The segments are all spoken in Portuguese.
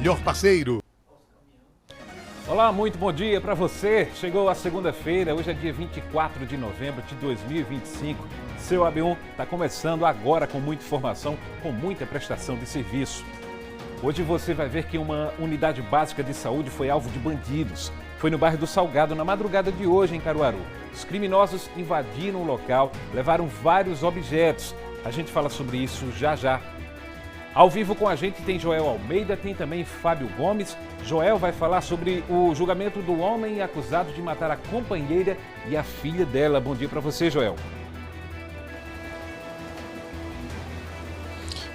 melhor parceiro. Olá, muito bom dia para você. Chegou a segunda-feira, hoje é dia 24 de novembro de 2025. Seu AB1 está começando agora com muita informação, com muita prestação de serviço. Hoje você vai ver que uma unidade básica de saúde foi alvo de bandidos. Foi no bairro do Salgado, na madrugada de hoje, em Caruaru. Os criminosos invadiram o local, levaram vários objetos. A gente fala sobre isso já já. Ao vivo com a gente tem Joel Almeida, tem também Fábio Gomes. Joel vai falar sobre o julgamento do homem acusado de matar a companheira e a filha dela. Bom dia para você, Joel.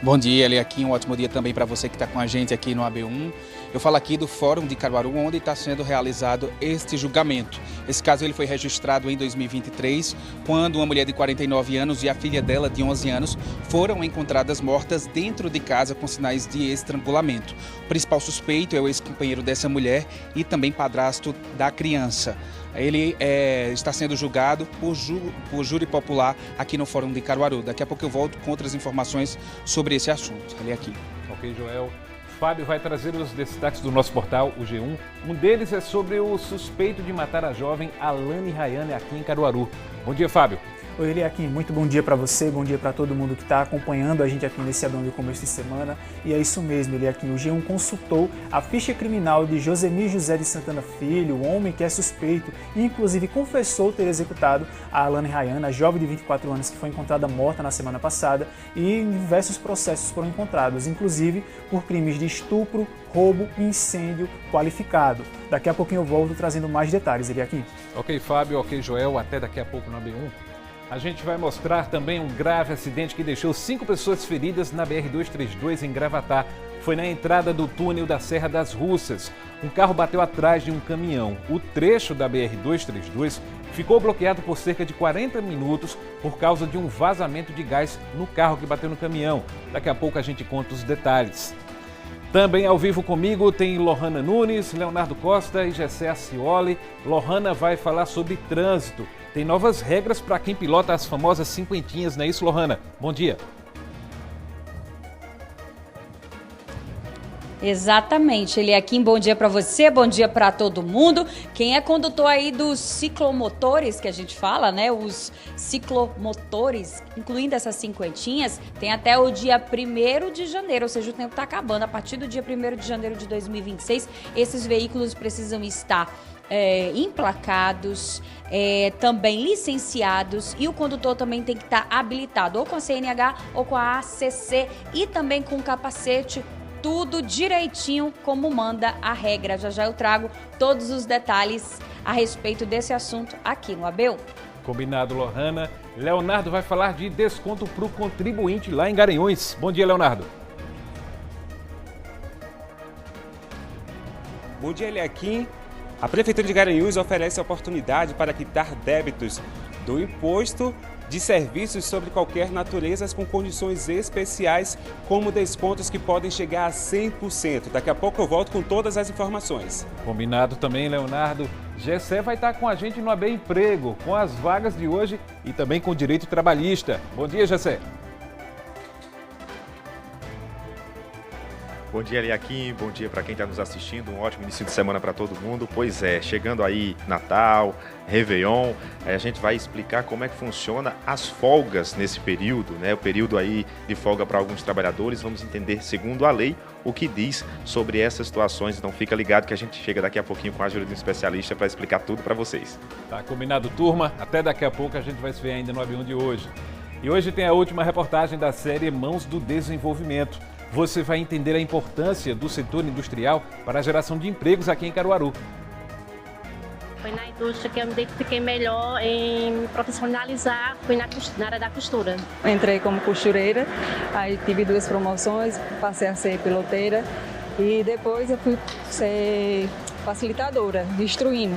Bom dia, Eliakim. Um ótimo dia também para você que está com a gente aqui no AB1. Eu falo aqui do Fórum de Caruaru, onde está sendo realizado este julgamento. Esse caso ele foi registrado em 2023, quando uma mulher de 49 anos e a filha dela de 11 anos foram encontradas mortas dentro de casa com sinais de estrangulamento. O principal suspeito é o ex-companheiro dessa mulher e também padrasto da criança. Ele está sendo julgado por júri popular aqui no Fórum de Caruaru. Daqui a pouco eu volto com outras informações sobre esse assunto. Ali aqui. Ok, Joel. Fábio vai trazer os destaques do nosso portal, o G1. Um deles é sobre o suspeito de matar a jovem Alane Rayane aqui em Caruaru. Bom dia, Fábio. Oi, Eliakim, muito bom dia para você, bom dia para todo mundo que está acompanhando a gente aqui nesse AB1 de começo de semana. E é isso mesmo, Eliakim, o G1 consultou a ficha criminal de Josemir José de Santana Filho, o homem que é suspeito e inclusive confessou ter executado a Alane Rayane, a jovem de 24 anos que foi encontrada morta na semana passada, e diversos processos foram encontrados, inclusive por crimes de estupro, roubo e incêndio qualificado. Daqui a pouquinho eu volto trazendo mais detalhes, Eliakim. Ok, Fábio, ok, Joel, até daqui a pouco no AB1. A gente vai mostrar também um grave acidente que deixou 5 pessoas feridas na BR-232 em Gravatá. Foi na entrada do túnel da Serra das Russas. Um carro bateu atrás de um caminhão. O trecho da BR-232 ficou bloqueado por cerca de 40 minutos por causa de um vazamento de gás no carro que bateu no caminhão. Daqui a pouco a gente conta os detalhes. Também ao vivo comigo tem Lohana Nunes, Leonardo Costa e Gessé Acioli. Lohana vai falar sobre trânsito. Tem novas regras para quem pilota as famosas cinquentinhas, não é isso, Lohana? Bom dia. Exatamente, Eliakim, bom dia para você, bom dia para todo mundo. Quem é condutor aí dos ciclomotores, que a gente fala, né, os ciclomotores, incluindo essas cinquentinhas, tem até o dia 1º de janeiro, ou seja, o tempo está acabando. A partir do dia 1º de janeiro de 2026, esses veículos precisam estar emplacados, também licenciados, e o condutor também tem que estar habilitado ou com a CNH ou com a ACC e também com capacete, tudo direitinho como manda a regra. Já já eu trago todos os detalhes a respeito desse assunto aqui no AB1. Combinado, Lohana. Leonardo vai falar de desconto para o contribuinte lá em Garanhuns. Bom dia, Leonardo. Bom dia, Eliakim. A Prefeitura de Garanhuns oferece a oportunidade para quitar débitos do imposto de serviços sobre qualquer natureza com condições especiais, como descontos que podem chegar a 100%. Daqui a pouco eu volto com todas as informações. Combinado também, Leonardo. Gessé vai estar com a gente no AB Emprego, com as vagas de hoje e também com o direito trabalhista. Bom dia, Gessé. Bom dia, Eliakim. Bom dia para quem está nos assistindo. Um ótimo início de semana para todo mundo. Pois é, chegando aí Natal, Réveillon, a gente vai explicar como é que funciona as folgas nesse período, né? O período aí de folga para alguns trabalhadores. Vamos entender, segundo a lei, o que diz sobre essas situações. Então fica ligado que a gente chega daqui a pouquinho com a ajuda de um especialista para explicar tudo para vocês. Tá combinado, turma. Até daqui a pouco a gente vai se ver ainda no AB1 de hoje. E hoje tem a última reportagem da série Mãos do Desenvolvimento. Você vai entender a importância do setor industrial para a geração de empregos aqui em Caruaru. Foi na indústria que eu me identifiquei melhor em me profissionalizar, fui na área da costura. Entrei como costureira, aí tive 2 promoções, passei a ser piloteira e depois eu fui ser facilitadora, instruindo.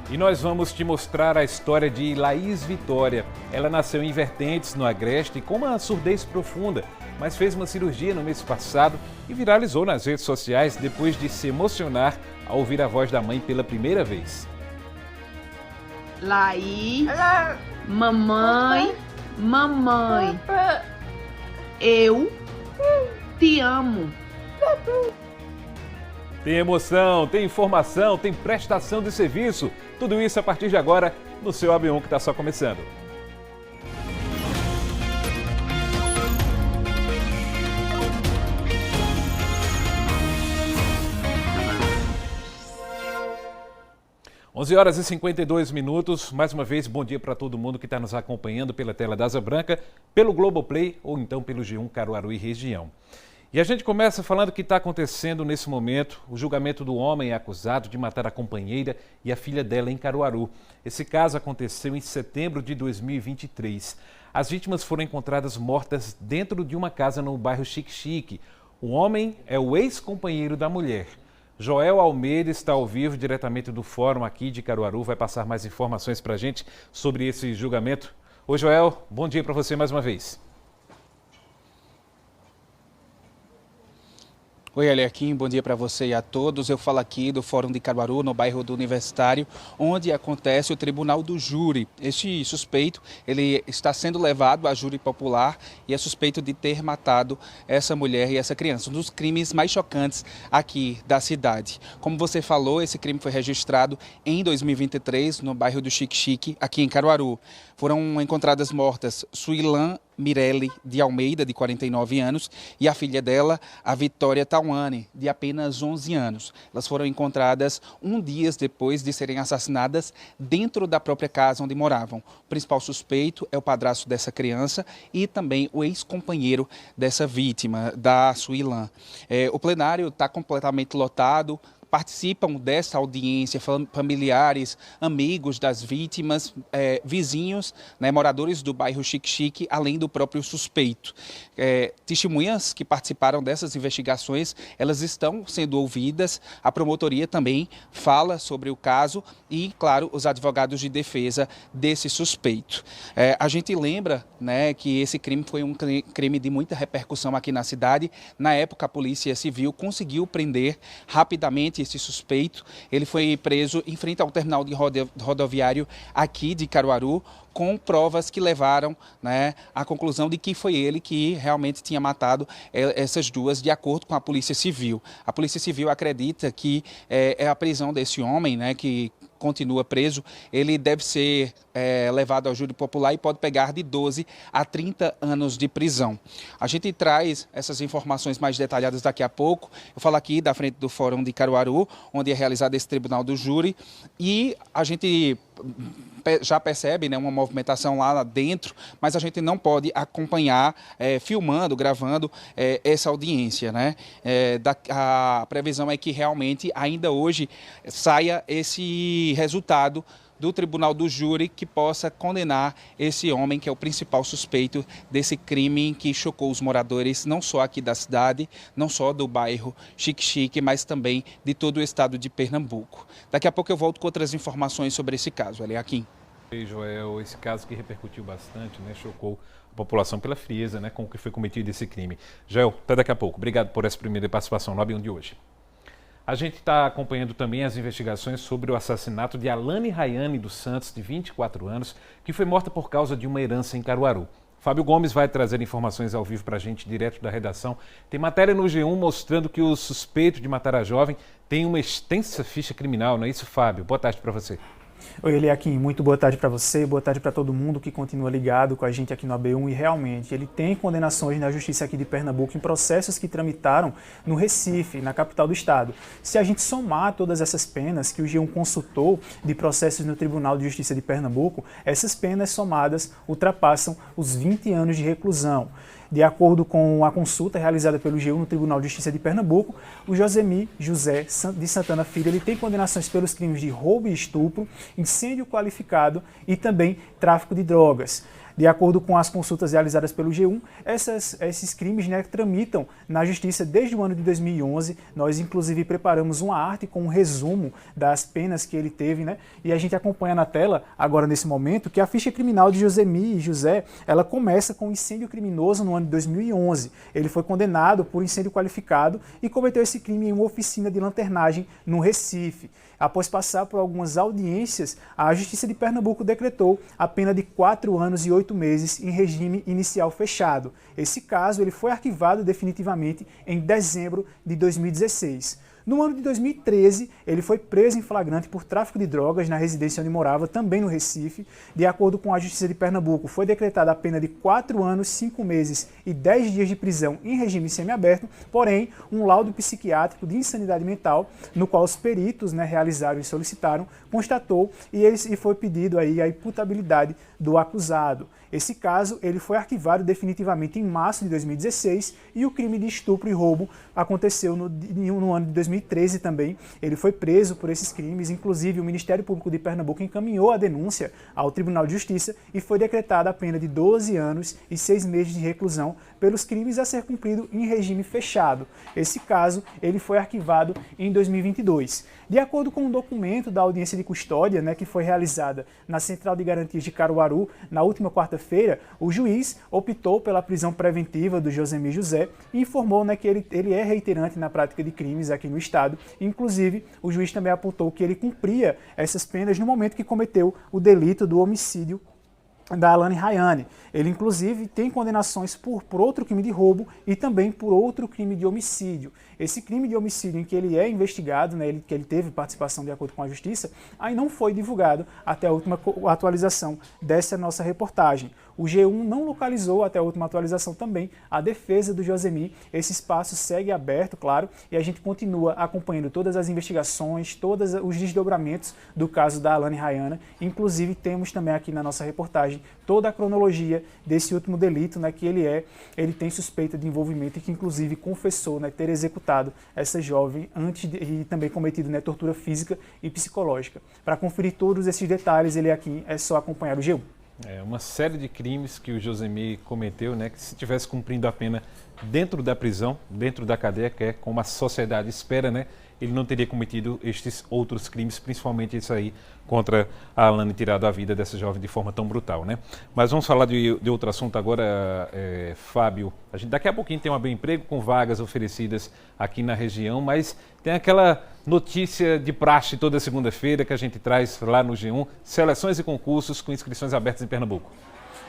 E nós vamos te mostrar a história de Laís Vitória. Ela nasceu em Vertentes, no Agreste, com uma surdez profunda, mas fez uma cirurgia no mês passado e viralizou nas redes sociais depois de se emocionar ao ouvir a voz da mãe pela primeira vez. Laís, mamãe, eu te amo. Tem emoção, tem informação, tem prestação de serviço. Tudo isso a partir de agora no seu AB1 que está só começando. Onze horas e 52 minutos. Mais uma vez, bom dia para todo mundo que está nos acompanhando pela tela da Asa Branca, pelo Globoplay ou então pelo G1 Caruaru e região. E a gente começa falando o que está acontecendo nesse momento, o julgamento do homem acusado de matar a companheira e a filha dela em Caruaru. Esse caso aconteceu em setembro de 2023. As vítimas foram encontradas mortas dentro de uma casa no bairro Xique-Xique. O homem é o ex-companheiro da mulher. Joel Almeida está ao vivo, diretamente do fórum aqui de Caruaru, vai passar mais informações para a gente sobre esse julgamento. Oi, Joel, bom dia para você mais uma vez. Oi, Eliakim, bom dia para você e a todos. Eu falo aqui do Fórum de Caruaru, no bairro do Universitário, onde acontece o Tribunal do Júri. Este suspeito, ele está sendo levado a júri popular e é suspeito de ter matado essa mulher e essa criança. Um dos crimes mais chocantes aqui da cidade. Como você falou, esse crime foi registrado em 2023 no bairro do Xique-Xique, aqui em Caruaru. Foram encontradas mortas Suilan Mirelle de Almeida, de 49 anos, e a filha dela, a Vitória Tauane, de apenas 11 anos. Elas foram encontradas um dia depois de serem assassinadas dentro da própria casa onde moravam. O principal suspeito é o padrasto dessa criança e também o ex-companheiro dessa vítima, da Suilan. O plenário está completamente lotado. Participam dessa audiência familiares, amigos das vítimas, vizinhos, né, moradores do bairro Xique-Xique, além do próprio suspeito. Testemunhas que participaram dessas investigações, elas estão sendo ouvidas. A promotoria também fala sobre o caso e, claro, os advogados de defesa desse suspeito. A gente lembra, né, que esse crime foi um crime de muita repercussão aqui na cidade. Na época, a Polícia Civil conseguiu prender rapidamente esse suspeito. Ele foi preso em frente ao terminal de rodoviário aqui de Caruaru, com provas que levaram, né, à conclusão de que foi ele que realmente tinha matado essas duas, de acordo com a Polícia Civil. A Polícia Civil acredita que a prisão desse homem, né, que continua preso, ele deve ser levado ao júri popular e pode pegar de 12 a 30 anos de prisão. A gente traz essas informações mais detalhadas daqui a pouco. Eu falo aqui da frente do Fórum de Caruaru, onde é realizado esse Tribunal do Júri, e a gente já percebe, né, uma movimentação lá dentro, mas a gente não pode acompanhar filmando, gravando essa audiência, né? A previsão é que realmente ainda hoje saia esse resultado do Tribunal do Júri que possa condenar esse homem que é o principal suspeito desse crime que chocou os moradores não só aqui da cidade, não só do bairro Xique-Xique, mas também de todo o estado de Pernambuco. Daqui a pouco eu volto com outras informações sobre esse caso, Eliakim. E Joel, esse caso que repercutiu bastante, né, chocou a população pela frieza, né, com o que foi cometido esse crime. Joel, até daqui a pouco. Obrigado por essa primeira participação no AB1 de hoje. A gente está acompanhando também as investigações sobre o assassinato de Alane Rayane dos Santos, de 24 anos, que foi morta por causa de uma herança em Caruaru. Fábio Gomes vai trazer informações ao vivo para a gente, direto da redação. Tem matéria no G1 mostrando que o suspeito de matar a jovem tem uma extensa ficha criminal, não é isso, Fábio? Boa tarde para você. Oi, Eliakim, muito boa tarde para você, boa tarde para todo mundo que continua ligado com a gente aqui no AB1 e realmente ele tem condenações na Justiça aqui de Pernambuco em processos que tramitaram no Recife, na capital do estado. Se a gente somar todas essas penas que o G1 consultou de processos no Tribunal de Justiça de Pernambuco, essas penas somadas ultrapassam os 20 anos de reclusão. De acordo com a consulta realizada pelo G1 no Tribunal de Justiça de Pernambuco, o Josemir José de Santana Filho ele tem condenações pelos crimes de roubo e estupro, incêndio qualificado e também tráfico de drogas. De acordo com as consultas realizadas pelo G1, esses crimes, né, tramitam na Justiça desde o ano de 2011. Nós, inclusive, preparamos uma arte com um resumo das penas que ele teve, né? E a gente acompanha na tela, agora nesse momento, que a ficha criminal de Josemir José, ela começa com incêndio criminoso no ano de 2011. Ele foi condenado por incêndio qualificado e cometeu esse crime em uma oficina de lanternagem no Recife. Após passar por algumas audiências, a Justiça de Pernambuco decretou a pena de 4 anos e 8 meses em regime inicial fechado. Esse caso ele foi arquivado definitivamente em dezembro de 2016. No ano de 2013, ele foi preso em flagrante por tráfico de drogas na residência onde morava, também no Recife. De acordo com a Justiça de Pernambuco, foi decretada a pena de 4 anos, 5 meses e 10 dias de prisão em regime semiaberto, porém, um laudo psiquiátrico de insanidade mental, no qual os peritos realizaram e solicitaram, constatou e foi pedido aí a imputabilidade do acusado. Esse caso ele foi arquivado definitivamente em março de 2016 e o crime de estupro e roubo aconteceu no ano de 2013 também. Ele foi preso por esses crimes, inclusive o Ministério Público de Pernambuco encaminhou a denúncia ao Tribunal de Justiça e foi decretada a pena de 12 anos e 6 meses de reclusão pelos crimes a ser cumprido em regime fechado. Esse caso ele foi arquivado em 2022. De acordo com um documento da audiência de custódia, que foi realizada na Central de Garantias de Caruaru na última quarta-feira, o juiz optou pela prisão preventiva do Josemir José e informou que ele é reiterante na prática de crimes aqui no estado. Inclusive, o juiz também apontou que ele cumpria essas penas no momento que cometeu o delito do homicídio da Alane Rayane. Ele, inclusive, tem condenações por outro crime de roubo e também por outro crime de homicídio. Esse crime de homicídio em que ele é investigado, que ele teve participação de acordo com a Justiça, aí não foi divulgado até a última atualização dessa nossa reportagem. O G1 não localizou até a última atualização também a defesa do Josemir. Esse espaço segue aberto, claro, e a gente continua acompanhando todas as investigações, todos os desdobramentos do caso da Alane Rayane. Inclusive, temos também aqui na nossa reportagem toda a cronologia desse último delito, que ele tem suspeita de envolvimento e que inclusive confessou ter executado essa jovem e também cometido tortura física e psicológica. Para conferir todos esses detalhes, ele aqui é só acompanhar o G1. É uma série de crimes que o Josemir cometeu, que se estivesse cumprindo a pena dentro da prisão, dentro da cadeia, que é como a sociedade espera, ele não teria cometido estes outros crimes, principalmente isso aí contra a Alane, tirado a vida dessa jovem de forma tão brutal, Mas vamos falar de outro assunto agora, Fábio. A gente daqui a pouquinho tem uma Bem Emprego com vagas oferecidas aqui na região, mas tem aquela notícia de praxe toda segunda-feira que a gente traz lá no G1, seleções e concursos com inscrições abertas em Pernambuco.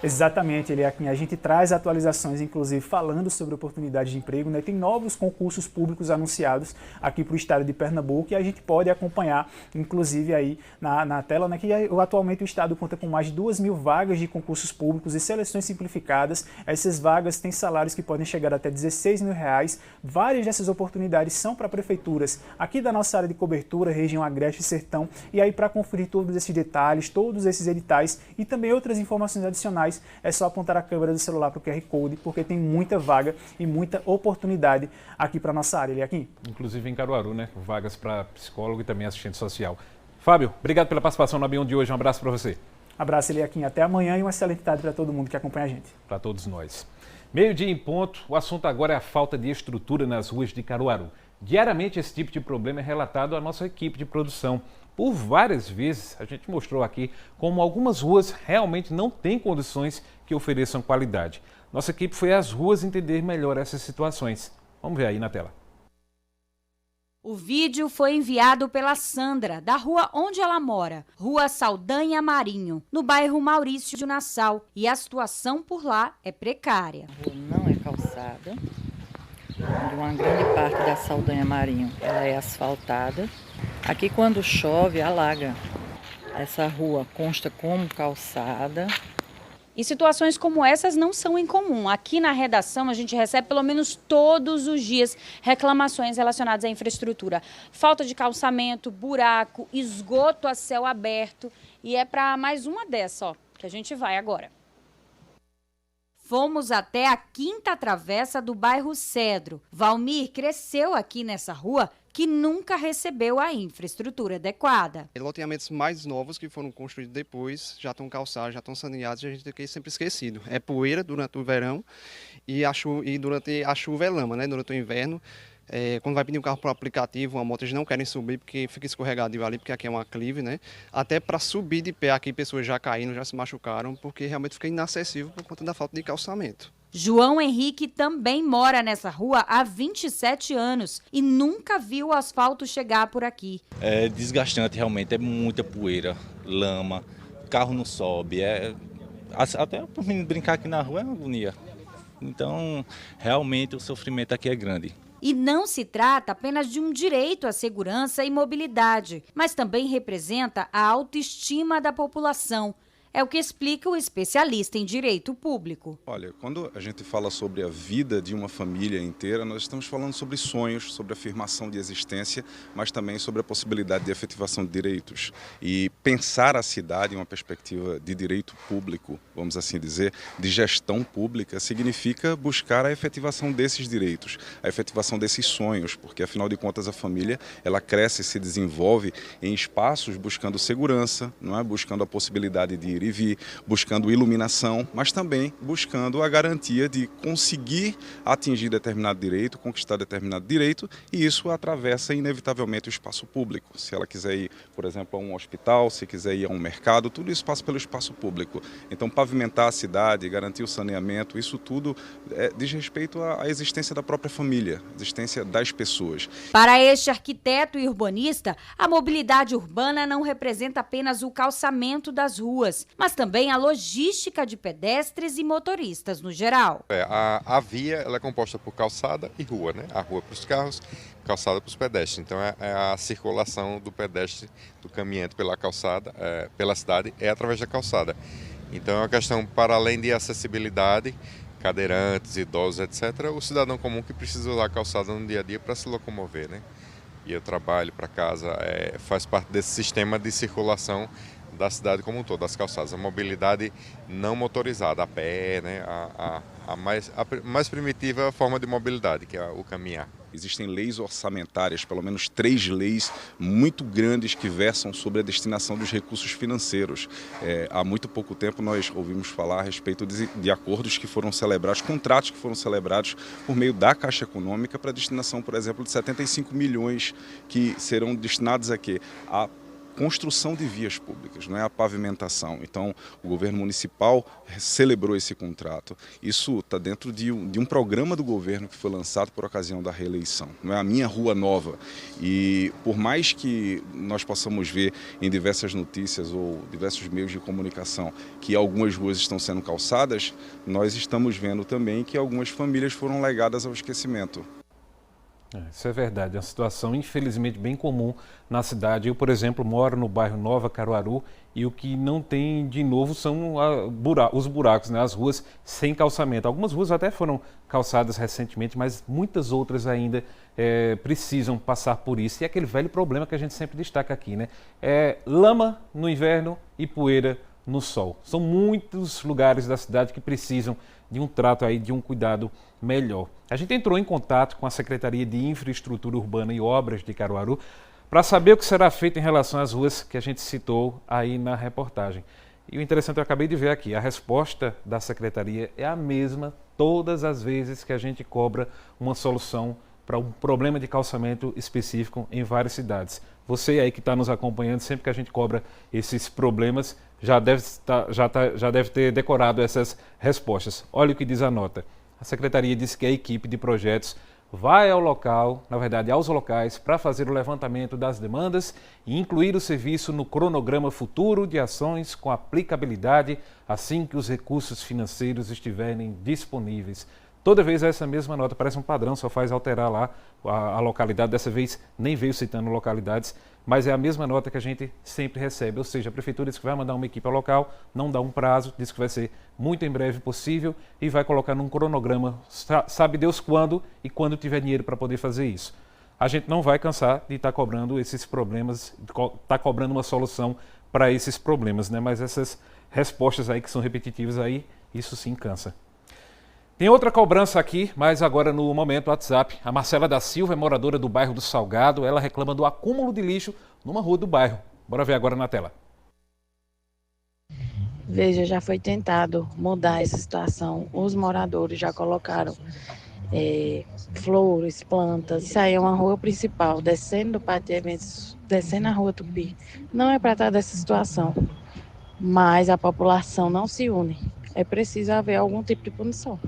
Exatamente, a gente traz atualizações, inclusive, falando sobre oportunidades de emprego. Tem novos concursos públicos anunciados aqui para o estado de Pernambuco e a gente pode acompanhar, inclusive, aí na tela, que atualmente o estado conta com mais de 2.000 vagas de concursos públicos e seleções simplificadas. Essas vagas têm salários que podem chegar até R$16 mil. Várias dessas oportunidades são para prefeituras aqui da nossa área de cobertura, região Agreste e Sertão. E aí, para conferir todos esses detalhes, todos esses editais e também outras informações adicionais, é só apontar a câmera do celular para o QR Code, porque tem muita vaga e muita oportunidade aqui para a nossa área. Aqui. Inclusive em Caruaru, vagas para psicólogo e também assistente social. Fábio, obrigado pela participação na B1 de hoje. Um abraço para você. Abraço, Eliakim. Até amanhã e uma excelente tarde para todo mundo que acompanha a gente. Para todos nós. Meio-dia em ponto, o assunto agora é a falta de estrutura nas ruas de Caruaru. Diariamente esse tipo de problema é relatado à nossa equipe de produção. Por várias vezes a gente mostrou aqui como algumas ruas realmente não têm condições que ofereçam qualidade. Nossa equipe foi às ruas entender melhor essas situações. Vamos ver aí na tela. O vídeo foi enviado pela Sandra, da rua onde ela mora, Rua Saldanha Marinho, no bairro Maurício de Nassau, e a situação por lá é precária. A rua não é calçada, uma grande parte da Saldanha Marinho ela é asfaltada. Aqui quando chove alaga. Essa rua consta como calçada. E situações como essas não são incomum. Aqui na redação a gente recebe pelo menos todos os dias reclamações relacionadas à infraestrutura. Falta de calçamento, buraco, esgoto a céu aberto. E é para mais uma dessa, que a gente vai agora. Fomos até a quinta travessa do bairro Cedro. Valmir cresceu aqui nessa rua que nunca recebeu a infraestrutura adequada. Loteamentos mais novos que foram construídos depois já estão calçados, já estão saneados e a gente tem sempre esquecido. É poeira durante o verão e durante a chuva é lama, Durante o inverno. Quando vai pedir um carro para o aplicativo, uma moto, eles não querem subir porque fica escorregadio ali, porque aqui é um aclive, Até para subir de pé aqui, pessoas já caíram, já se machucaram, porque realmente fica inacessível por conta da falta de calçamento. João Henrique também mora nessa rua há 27 anos e nunca viu o asfalto chegar por aqui. É desgastante realmente, é muita poeira, lama, carro não sobe, até para mim brincar aqui na rua é uma agonia. Então, realmente o sofrimento aqui é grande. E não se trata apenas de um direito à segurança e mobilidade, mas também representa a autoestima da população. É o que explica o especialista em direito público. Olha, quando a gente fala sobre a vida de uma família inteira, nós estamos falando sobre sonhos, sobre afirmação de existência, mas também sobre a possibilidade de efetivação de direitos. E pensar a cidade em uma perspectiva de direito público, vamos assim dizer, de gestão pública, significa buscar a efetivação desses direitos, a efetivação desses sonhos, porque afinal de contas a família, ela cresce e se desenvolve em espaços buscando segurança, não é? Buscando a possibilidade de ir e vir, buscando iluminação, mas também buscando a garantia de conseguir atingir determinado direito, conquistar determinado direito, e isso atravessa inevitavelmente o espaço público. Se ela quiser ir, por exemplo, a um hospital, se quiser ir a um mercado, tudo isso passa pelo espaço público. Então, pavimentar a cidade, garantir o saneamento, isso tudo diz respeito à existência da própria família, à existência das pessoas. Para este arquiteto e urbanista, a mobilidade urbana não representa apenas o calçamento das ruas, mas também a logística de pedestres e motoristas no geral. A via ela é composta por calçada e rua, né? A rua para os carros, calçada para os pedestres. Então é a circulação do pedestre, do caminhante pela calçada, pela cidade, é através da calçada. Então é uma questão, para além de acessibilidade, cadeirantes, idosos, etc., o cidadão comum que precisa usar a calçada no dia a dia para se locomover, né? E o trabalho para casa faz parte desse sistema de circulação da cidade como um todo, das calçadas, a mobilidade não motorizada, a pé, né, a mais primitiva forma de mobilidade, que é o caminhar. Existem leis orçamentárias, pelo menos 3 leis muito grandes que versam sobre a destinação dos recursos financeiros. Há muito pouco tempo nós ouvimos falar a respeito de acordos que foram celebrados, contratos que foram celebrados por meio da Caixa Econômica para a destinação, por exemplo, de 75 milhões que serão destinados a quê? A construção de vias públicas, não é a pavimentação. Então, o governo municipal celebrou esse contrato. Isso está dentro de um programa do governo que foi lançado por ocasião da reeleição. Não é a Minha Rua Nova. E por mais que nós possamos ver em diversas notícias ou diversos meios de comunicação que algumas ruas estão sendo calçadas, nós estamos vendo também que algumas famílias foram legadas ao esquecimento. Isso é verdade, é uma situação infelizmente bem comum na cidade. Eu, por exemplo, moro no bairro Nova Caruaru e o que não tem de novo são os buracos, né? As ruas sem calçamento. Algumas ruas até foram calçadas recentemente, mas muitas outras ainda precisam passar por isso. E é aquele velho problema que a gente sempre destaca aqui, né? Lama no inverno e poeira no sol. São muitos lugares da cidade que precisam de um trato aí, de um cuidado melhor. A gente entrou em contato com a Secretaria de Infraestrutura Urbana e Obras de Caruaru para saber o que será feito em relação às ruas que a gente citou aí na reportagem. E o interessante, eu acabei de ver aqui, a resposta da Secretaria é a mesma todas as vezes que a gente cobra uma solução para um problema de calçamento específico em várias cidades. Você aí que está nos acompanhando, sempre que a gente cobra esses problemas, já deve ter decorado essas respostas. Olha o que diz a nota. A Secretaria disse que a equipe de projetos vai ao local, na verdade aos locais, para fazer o levantamento das demandas e incluir o serviço no cronograma futuro de ações com aplicabilidade assim que os recursos financeiros estiverem disponíveis. Toda vez essa mesma nota, parece um padrão, só faz alterar lá a localidade. Dessa vez nem veio citando localidades, mas é a mesma nota que a gente sempre recebe. Ou seja, a Prefeitura diz que vai mandar uma equipe ao local, não dá um prazo, diz que vai ser muito em breve possível e vai colocar num cronograma, sabe Deus quando e quando tiver dinheiro para poder fazer isso. A gente não vai cansar de estar cobrando esses problemas, estar cobrando uma solução para esses problemas, né? Mas essas respostas aí que são repetitivas aí, isso sim cansa. Tem outra cobrança aqui, mas agora no momento WhatsApp. A Marcela da Silva é moradora do bairro do Salgado. Ela reclama do acúmulo de lixo numa rua do bairro. Bora ver agora na tela. Veja, já foi tentado mudar essa situação. Os moradores já colocaram flores, plantas. Isso aí é uma rua principal, descendo do pátio de eventos, descendo a rua Tupi. Não é para estar dessa situação, mas a população não se une. É preciso haver algum tipo de punição.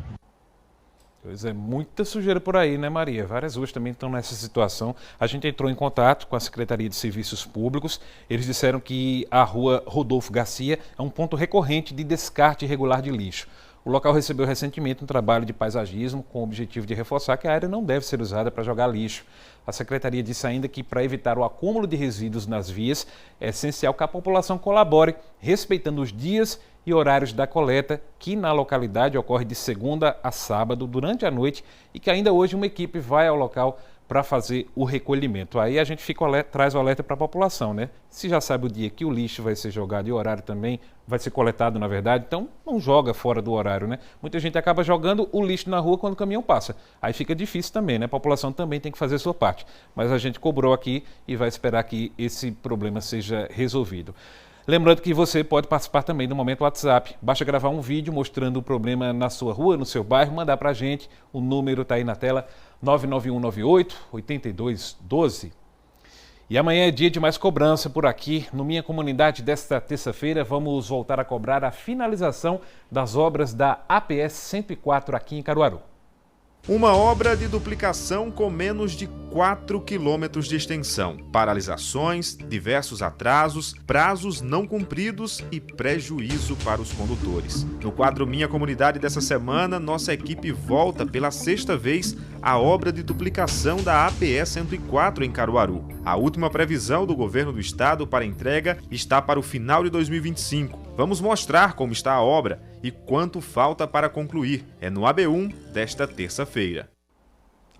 Pois é, muita sujeira por aí, né, Maria? Várias ruas também estão nessa situação. A gente entrou em contato com a Secretaria de Serviços Públicos. Eles disseram que a rua Rodolfo Garcia é um ponto recorrente de descarte irregular de lixo. O local recebeu recentemente um trabalho de paisagismo com o objetivo de reforçar que a área não deve ser usada para jogar lixo. A Secretaria disse ainda que, para evitar o acúmulo de resíduos nas vias, é essencial que a população colabore, respeitando os dias e horários da coleta, que na localidade ocorre de segunda a sábado, durante a noite, e que ainda hoje uma equipe vai ao local para fazer o recolhimento. Aí a gente traz o alerta para a população, né? Se já sabe o dia que o lixo vai ser jogado e o horário também vai ser coletado, na verdade, então não joga fora do horário, né? Muita gente acaba jogando o lixo na rua quando o caminhão passa. Aí fica difícil também, né? A população também tem que fazer a sua parte. Mas a gente cobrou aqui e vai esperar que esse problema seja resolvido. Lembrando que você pode participar também do Momento WhatsApp. Basta gravar um vídeo mostrando o problema na sua rua, no seu bairro, mandar para a gente. O número está aí na tela, 99198-8212. E amanhã é dia de mais cobrança por aqui. No Minha Comunidade, desta terça-feira, vamos voltar a cobrar a finalização das obras da APS 104 aqui em Caruaru. Uma obra de duplicação com menos de 4 quilômetros de extensão, paralisações, diversos atrasos, prazos não cumpridos e prejuízo para os condutores. No quadro Minha Comunidade dessa semana, nossa equipe volta pela sexta vez à obra de duplicação da APS 104 em Caruaru. A última previsão do governo do estado para entrega está para o final de 2025. Vamos mostrar como está a obra e quanto falta para concluir. É no AB1 desta terça-feira.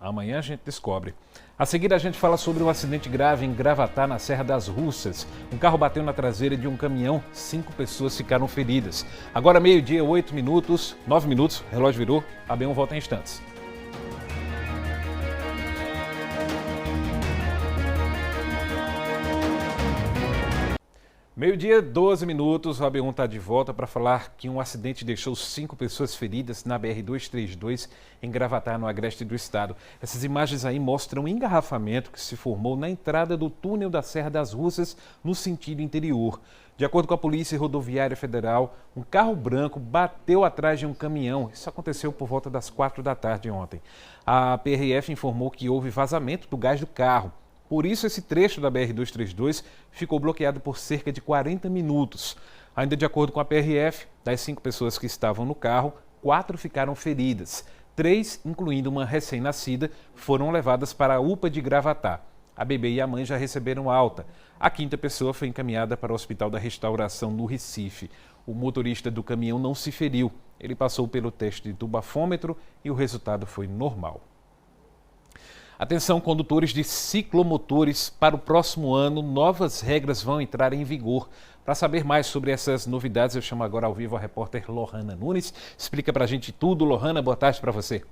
Amanhã a gente descobre. A seguir a gente fala sobre um acidente grave em Gravatá, na Serra das Russas. Um carro bateu na traseira de um caminhão, 5 pessoas ficaram feridas. Agora 12h, 9 minutos, o relógio virou, AB1 volta em instantes. Meio-dia, 12 minutos, o AB1 está de volta para falar que um acidente deixou 5 pessoas feridas na BR-232 em Gravatá, no agreste do estado. Essas imagens aí mostram um engarrafamento que se formou na entrada do túnel da Serra das Russas, no sentido interior. De acordo com a Polícia Rodoviária Federal, um carro branco bateu atrás de um caminhão. Isso aconteceu por volta das 4 da tarde ontem. A PRF informou que houve vazamento do gás do carro. Por isso, esse trecho da BR-232 ficou bloqueado por cerca de 40 minutos. Ainda de acordo com a PRF, das 5 pessoas que estavam no carro, 4 ficaram feridas. 3, incluindo uma recém-nascida, foram levadas para a UPA de Gravatá. A bebê e a mãe já receberam alta. A 5ª pessoa foi encaminhada para o Hospital da Restauração, no Recife. O motorista do caminhão não se feriu. Ele passou pelo teste do bafômetro e o resultado foi normal. Atenção, condutores de ciclomotores, para o próximo ano, novas regras vão entrar em vigor. Para saber mais sobre essas novidades, eu chamo agora ao vivo a repórter Lohana Nunes. Explica para a gente tudo. Lohana, boa tarde para você.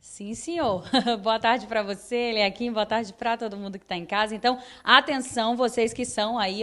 Sim, senhor. Boa tarde para você, Eliakim, boa tarde para todo mundo que está em casa. Então, atenção, vocês que são aí,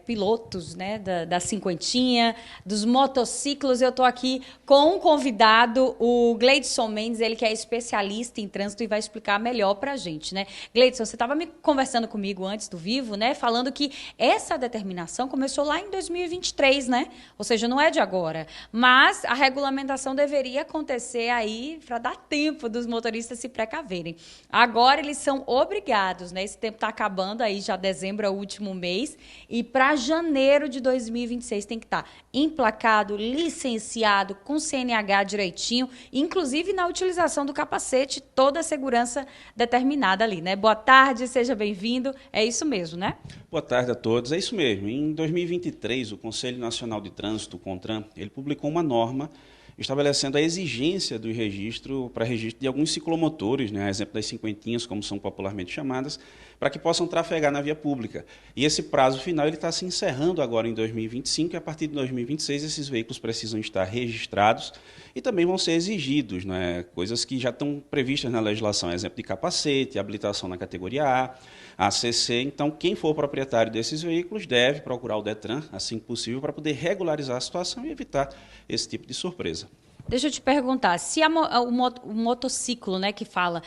pilotos, né, da cinquentinha, dos motociclos. Eu estou aqui com um convidado, o Gleidson Mendes, ele que é especialista em trânsito e vai explicar melhor para a gente, né? Gleidson, você estava me conversando comigo antes do Vivo, né, falando que essa determinação começou lá em 2023, né? Ou seja, não é de agora. Mas a regulamentação deveria acontecer aí para dar tempo dos motoristas se precaverem. Agora eles são obrigados, né? Esse tempo está acabando aí, já dezembro é o último mês, e para janeiro de 2026 tem que estar emplacado, licenciado, com CNH direitinho, inclusive na utilização do capacete, toda a segurança determinada ali, né? Boa tarde, seja bem-vindo. É isso mesmo, né? Boa tarde a todos. É isso mesmo. Em 2023, o Conselho Nacional de Trânsito, o CONTRAN, ele publicou uma norma estabelecendo a exigência do registro para registro de alguns ciclomotores, né, a exemplo das cinquentinhas, como são popularmente chamadas, para que possam trafegar na via pública. E esse prazo final ele está se encerrando agora em 2025, e a partir de 2026 esses veículos precisam estar registrados e também vão ser exigidos, né, coisas que já estão previstas na legislação, exemplo de capacete, habilitação na categoria A, ACC. Então, quem for proprietário desses veículos deve procurar o DETRAN, assim que possível, para poder regularizar a situação e evitar esse tipo de surpresa. Deixa eu te perguntar, se o motociclo, né, que fala,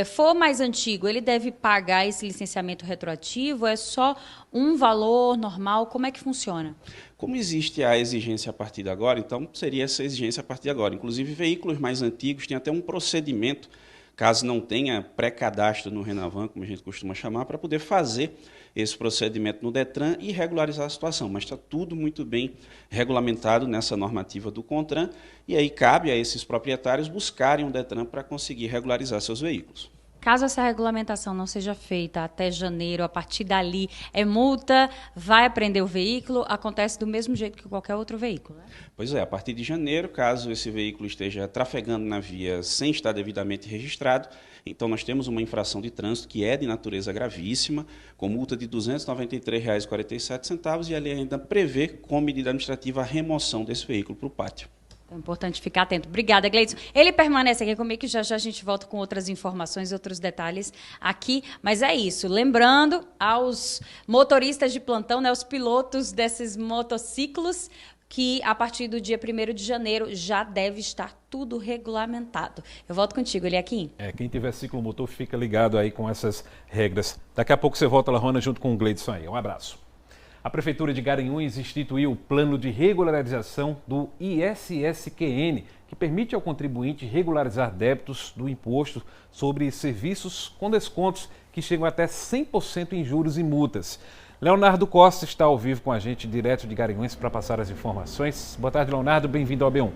for mais antigo, ele deve pagar esse licenciamento retroativo? É só um valor normal? Como é que funciona? Como existe a exigência a partir de agora, então seria essa exigência a partir de agora. Inclusive, veículos mais antigos têm até um procedimento caso não tenha pré-cadastro no Renavan, como a gente costuma chamar, para poder fazer esse procedimento no Detran e regularizar a situação. Mas está tudo muito bem regulamentado nessa normativa do CONTRAN, e aí cabe a esses proprietários buscarem um Detran para conseguir regularizar seus veículos. Caso essa regulamentação não seja feita até janeiro, a partir dali é multa, vai apreender o veículo, acontece do mesmo jeito que qualquer outro veículo, né? Pois é, a partir de janeiro, caso esse veículo esteja trafegando na via sem estar devidamente registrado, então nós temos uma infração de trânsito que é de natureza gravíssima, com multa de R$ 293,47, e a lei ainda prevê, como medida administrativa, a remoção desse veículo para o pátio. É importante ficar atento. Obrigada, Gleidson. Ele permanece aqui comigo, que já já a gente volta com outras informações, outros detalhes aqui. Mas é isso. Lembrando aos motoristas de plantão, né, os pilotos desses motociclos, que a partir do dia 1º de janeiro já deve estar tudo regulamentado. Eu volto contigo, Eliakim. Quem tiver ciclomotor fica ligado aí com essas regras. Daqui a pouco você volta, Larrona, junto com o Gleidson aí. Um abraço. A Prefeitura de Garanhuns instituiu o plano de regularização do ISSQN, que permite ao contribuinte regularizar débitos do imposto sobre serviços com descontos que chegam até 100% em juros e multas. Leonardo Costa está ao vivo com a gente, direto de Garanhuns, para passar as informações. Boa tarde, Leonardo. Bem-vindo ao AB1.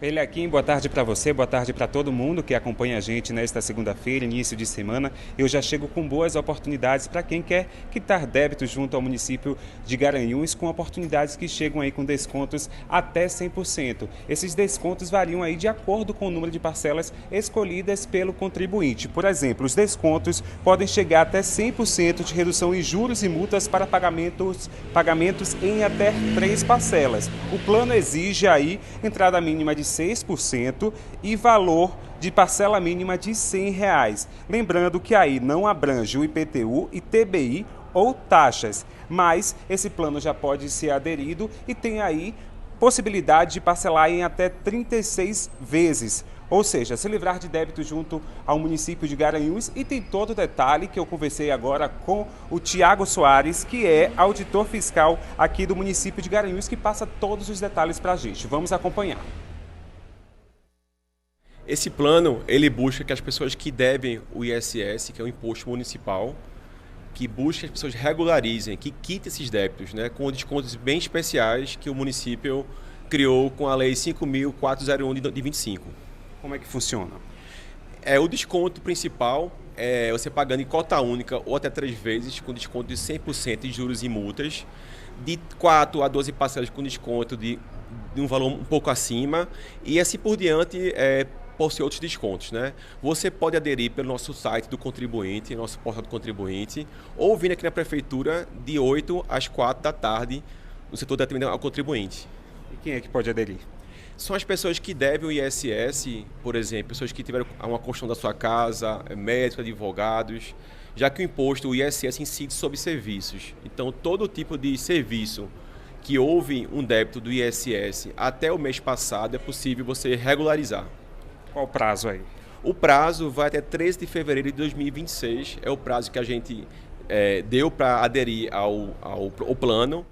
Eliakim, boa tarde para você, boa tarde para todo mundo que acompanha a gente nesta segunda-feira, início de semana. Eu já chego com boas oportunidades para quem quer quitar débitos junto ao município de Garanhuns, com oportunidades que chegam aí com descontos até 100%. Esses descontos variam aí de acordo com o número de parcelas escolhidas pelo contribuinte. Por exemplo, os descontos podem chegar até 100% de redução em juros e multas para pagamentos em até 3 parcelas. O plano exige aí entrada mínima de 6% e valor de parcela mínima de R$ 100. Lembrando que aí não abrange o IPTU, ITBI ou taxas, mas esse plano já pode ser aderido e tem aí possibilidade de parcelar em até 36 vezes. Ou seja, se livrar de débito junto ao município de Garanhuns. E tem todo o detalhe que eu conversei agora com o Tiago Soares, que é auditor fiscal aqui do município de Garanhuns, que passa todos os detalhes para a gente. Vamos acompanhar. Esse plano, ele busca que as pessoas que devem o ISS, que é o imposto municipal, que busque que as pessoas regularizem, que quitem esses débitos, né, com descontos bem especiais que o município criou com a Lei 5.401 de 25. Como é que funciona? O desconto principal é você pagando em cota única ou até 3 vezes, com desconto de 100% em juros e multas, de 4 a 12 parcelas com desconto de um valor um pouco acima, e assim por diante, possui outros descontos, né? Você pode aderir pelo nosso site do contribuinte, nosso portal do contribuinte, ou vir aqui na prefeitura de 8 às 4 da tarde, no setor de atendimento ao contribuinte. E quem é que pode aderir? São as pessoas que devem o ISS, por exemplo, pessoas que tiveram uma construção da sua casa, médicos, advogados, já que o imposto, o ISS, incide sobre serviços. Então, todo tipo de serviço que houve um débito do ISS até o mês passado, é possível você regularizar. Qual o prazo aí? O prazo vai até 13 de fevereiro de 2026, é o prazo que a gente deu para aderir ao plano.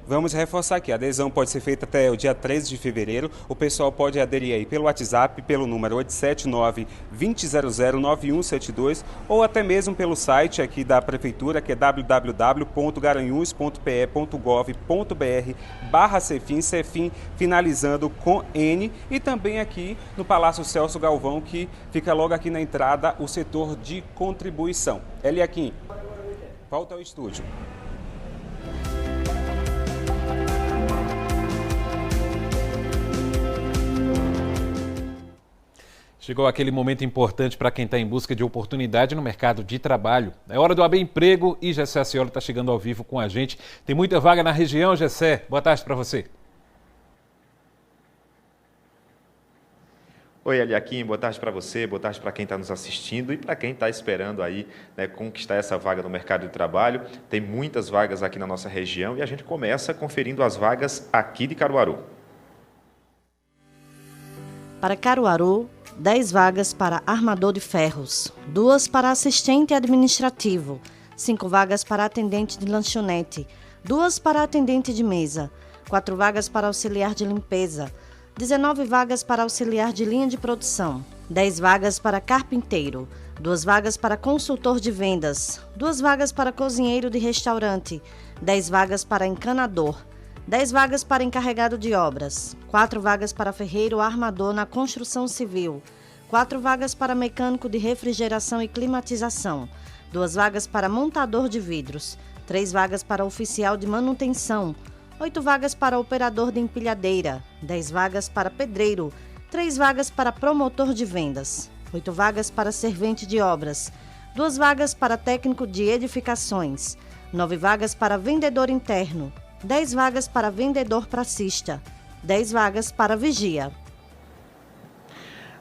Vamos reforçar aqui, a adesão pode ser feita até o dia 13 de fevereiro. O pessoal pode aderir aí pelo WhatsApp, pelo número 879-2000-9172, ou até mesmo pelo site aqui da Prefeitura, que é www.garanhuns.pe.gov.br/Cefim, Cefim finalizando com N, e também aqui no Palácio Celso Galvão, que fica logo aqui na entrada, o setor de contribuição. Eliakim, volta ao estúdio. Chegou aquele momento importante para quem está em busca de oportunidade no mercado de trabalho. É hora do AB Emprego e Gessé Acioli está chegando ao vivo com a gente. Tem muita vaga na região, Gessé. Boa tarde para você. Oi, Eliakim, boa tarde para você, boa tarde para quem está nos assistindo e para quem está esperando aí, né, conquistar essa vaga no mercado de trabalho. Tem muitas vagas aqui na nossa região e a gente começa conferindo as vagas aqui de Caruaru. Para Caruaru, 10 vagas para armador de ferros, 2 para assistente administrativo, 5 vagas para atendente de lanchonete, 2 para atendente de mesa, 4 vagas para auxiliar de limpeza, 19 vagas para auxiliar de linha de produção, 10 vagas para carpinteiro, 2 vagas para consultor de vendas, 2 vagas para cozinheiro de restaurante, 10 vagas para encanador, 10 vagas para encarregado de obras, 4 vagas para ferreiro armador na construção civil, 4 vagas para mecânico de refrigeração e climatização, 2 vagas para montador de vidros, 3 vagas para oficial de manutenção, 8 vagas para operador de empilhadeira, 10 vagas para pedreiro, 3 vagas para promotor de vendas, 8 vagas para servente de obras, 2 vagas para técnico de edificações, 9 vagas para vendedor interno, 10 vagas para vendedor pracista, 10 vagas para vigia.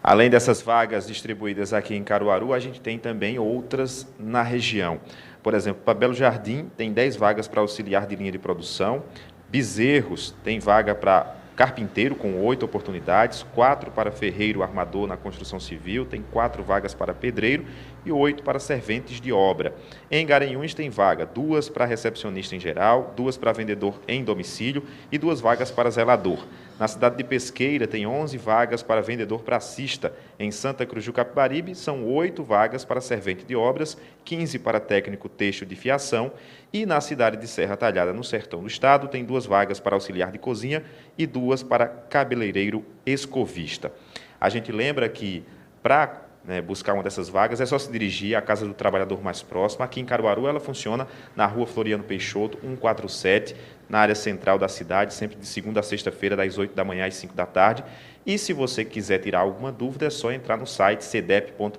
Além dessas vagas distribuídas aqui em Caruaru, a gente tem também outras na região. Por exemplo, para Belo Jardim tem 10 vagas para auxiliar de linha de produção, Bezerros tem vaga para carpinteiro com 8 oportunidades, 4 para ferreiro armador na construção civil, tem 4 vagas para pedreiro e 8 para serventes de obra. Em Garanhuns tem vaga, 2 para recepcionista em geral, 2 para vendedor em domicílio e 2 vagas para zelador. Na cidade de Pesqueira tem 11 vagas para vendedor pracista. Em Santa Cruz do Capibaribe são 8 vagas para servente de obras, 15 para técnico têxtil de fiação e na cidade de Serra Talhada, no sertão do estado, tem 2 vagas para auxiliar de cozinha e 2 para cabeleireiro escovista. A gente lembra que para buscar uma dessas vagas é só se dirigir à Casa do Trabalhador mais próxima. Aqui em Caruaru ela funciona na rua Floriano Peixoto, 147, na área central da cidade, sempre de segunda a sexta-feira, das 8 da manhã às 5 da tarde. E se você quiser tirar alguma dúvida, é só entrar no site cdep.pe.gov.br.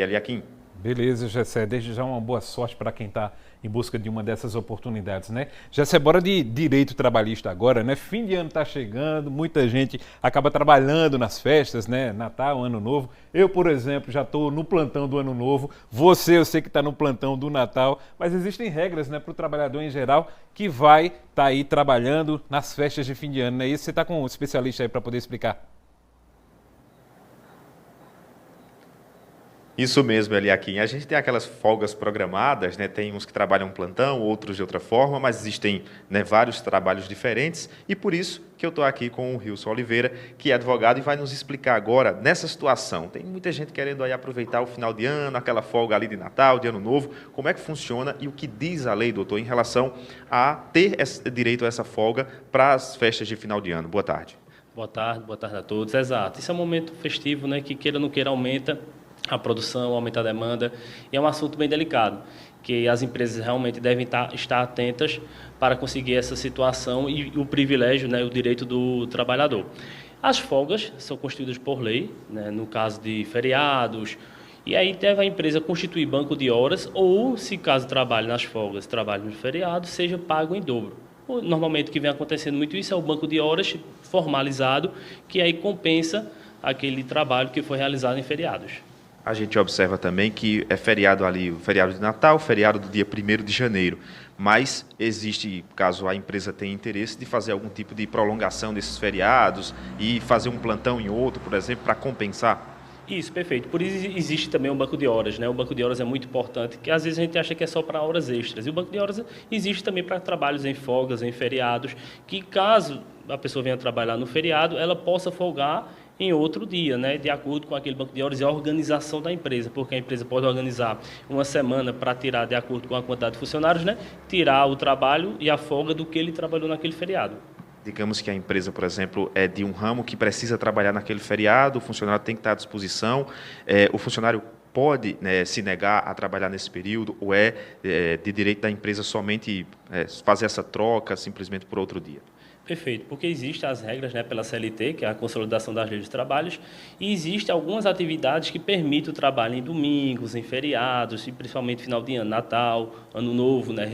Aliaquim. Beleza, Gessé. Desde já uma boa sorte para quem está em busca de uma dessas oportunidades, né? Gessé, bora de direito trabalhista agora, né? Fim de ano está chegando, muita gente acaba trabalhando nas festas, né? Natal, Ano Novo. Eu, por exemplo, já estou no plantão do Ano Novo. Você, eu sei que está no plantão do Natal, mas existem regras, né, para o trabalhador em geral que vai estar aí trabalhando nas festas de fim de ano, né? E você está com um especialista aí para poder explicar. Isso mesmo, Eliaquim. A gente tem aquelas folgas programadas, né? Tem uns que trabalham plantão, outros de outra forma, mas existem, né, vários trabalhos diferentes e por isso que eu estou aqui com o Rilson Oliveira, que é advogado e vai nos explicar agora, nessa situação. Tem muita gente querendo aí aproveitar o final de ano, aquela folga ali de Natal, de Ano Novo. Como é que funciona e o que diz a lei, doutor, em relação a ter direito a essa folga para as festas de final de ano? Boa tarde. Boa tarde a todos. Exato. Isso é um momento festivo, né, que queira ou não queira aumenta a produção, aumenta a demanda, e é um assunto bem delicado, que as empresas realmente devem estar atentas para conseguir essa situação e o privilégio, né, o direito do trabalhador. As folgas são constituídas por lei, né, no caso de feriados, e aí deve a empresa constituir banco de horas ou, se caso trabalhe nas folgas, trabalhe nos feriados, seja pago em dobro. Normalmente o que vem acontecendo muito isso é o banco de horas formalizado, que aí compensa aquele trabalho que foi realizado em feriados. A gente observa também que é feriado ali, o feriado de Natal, feriado do dia 1º de janeiro, mas existe, caso a empresa tenha interesse, de fazer algum tipo de prolongação desses feriados e fazer um plantão em outro, por exemplo, para compensar? Isso, perfeito. Por isso existe também um banco de horas, né? O banco de horas é muito importante, que às vezes a gente acha que é só para horas extras. E o banco de horas existe também para trabalhos em folgas, em feriados, que caso a pessoa venha trabalhar no feriado, ela possa folgar em outro dia, né, de acordo com aquele banco de horas e a organização da empresa, porque a empresa pode organizar uma semana para tirar, de acordo com a quantidade de funcionários, né, tirar o trabalho e a folga do que ele trabalhou naquele feriado. Digamos que a empresa, por exemplo, é de um ramo que precisa trabalhar naquele feriado, o funcionário tem que estar à disposição, o funcionário pode, né, se negar a trabalhar nesse período ou de direito da empresa somente fazer essa troca simplesmente por outro dia? Perfeito, porque existem as regras, né, pela CLT, que é a Consolidação das Leis dos Trabalhos, e existem algumas atividades que permitem o trabalho em domingos, em feriados, e principalmente final de ano, Natal, Ano Novo, né,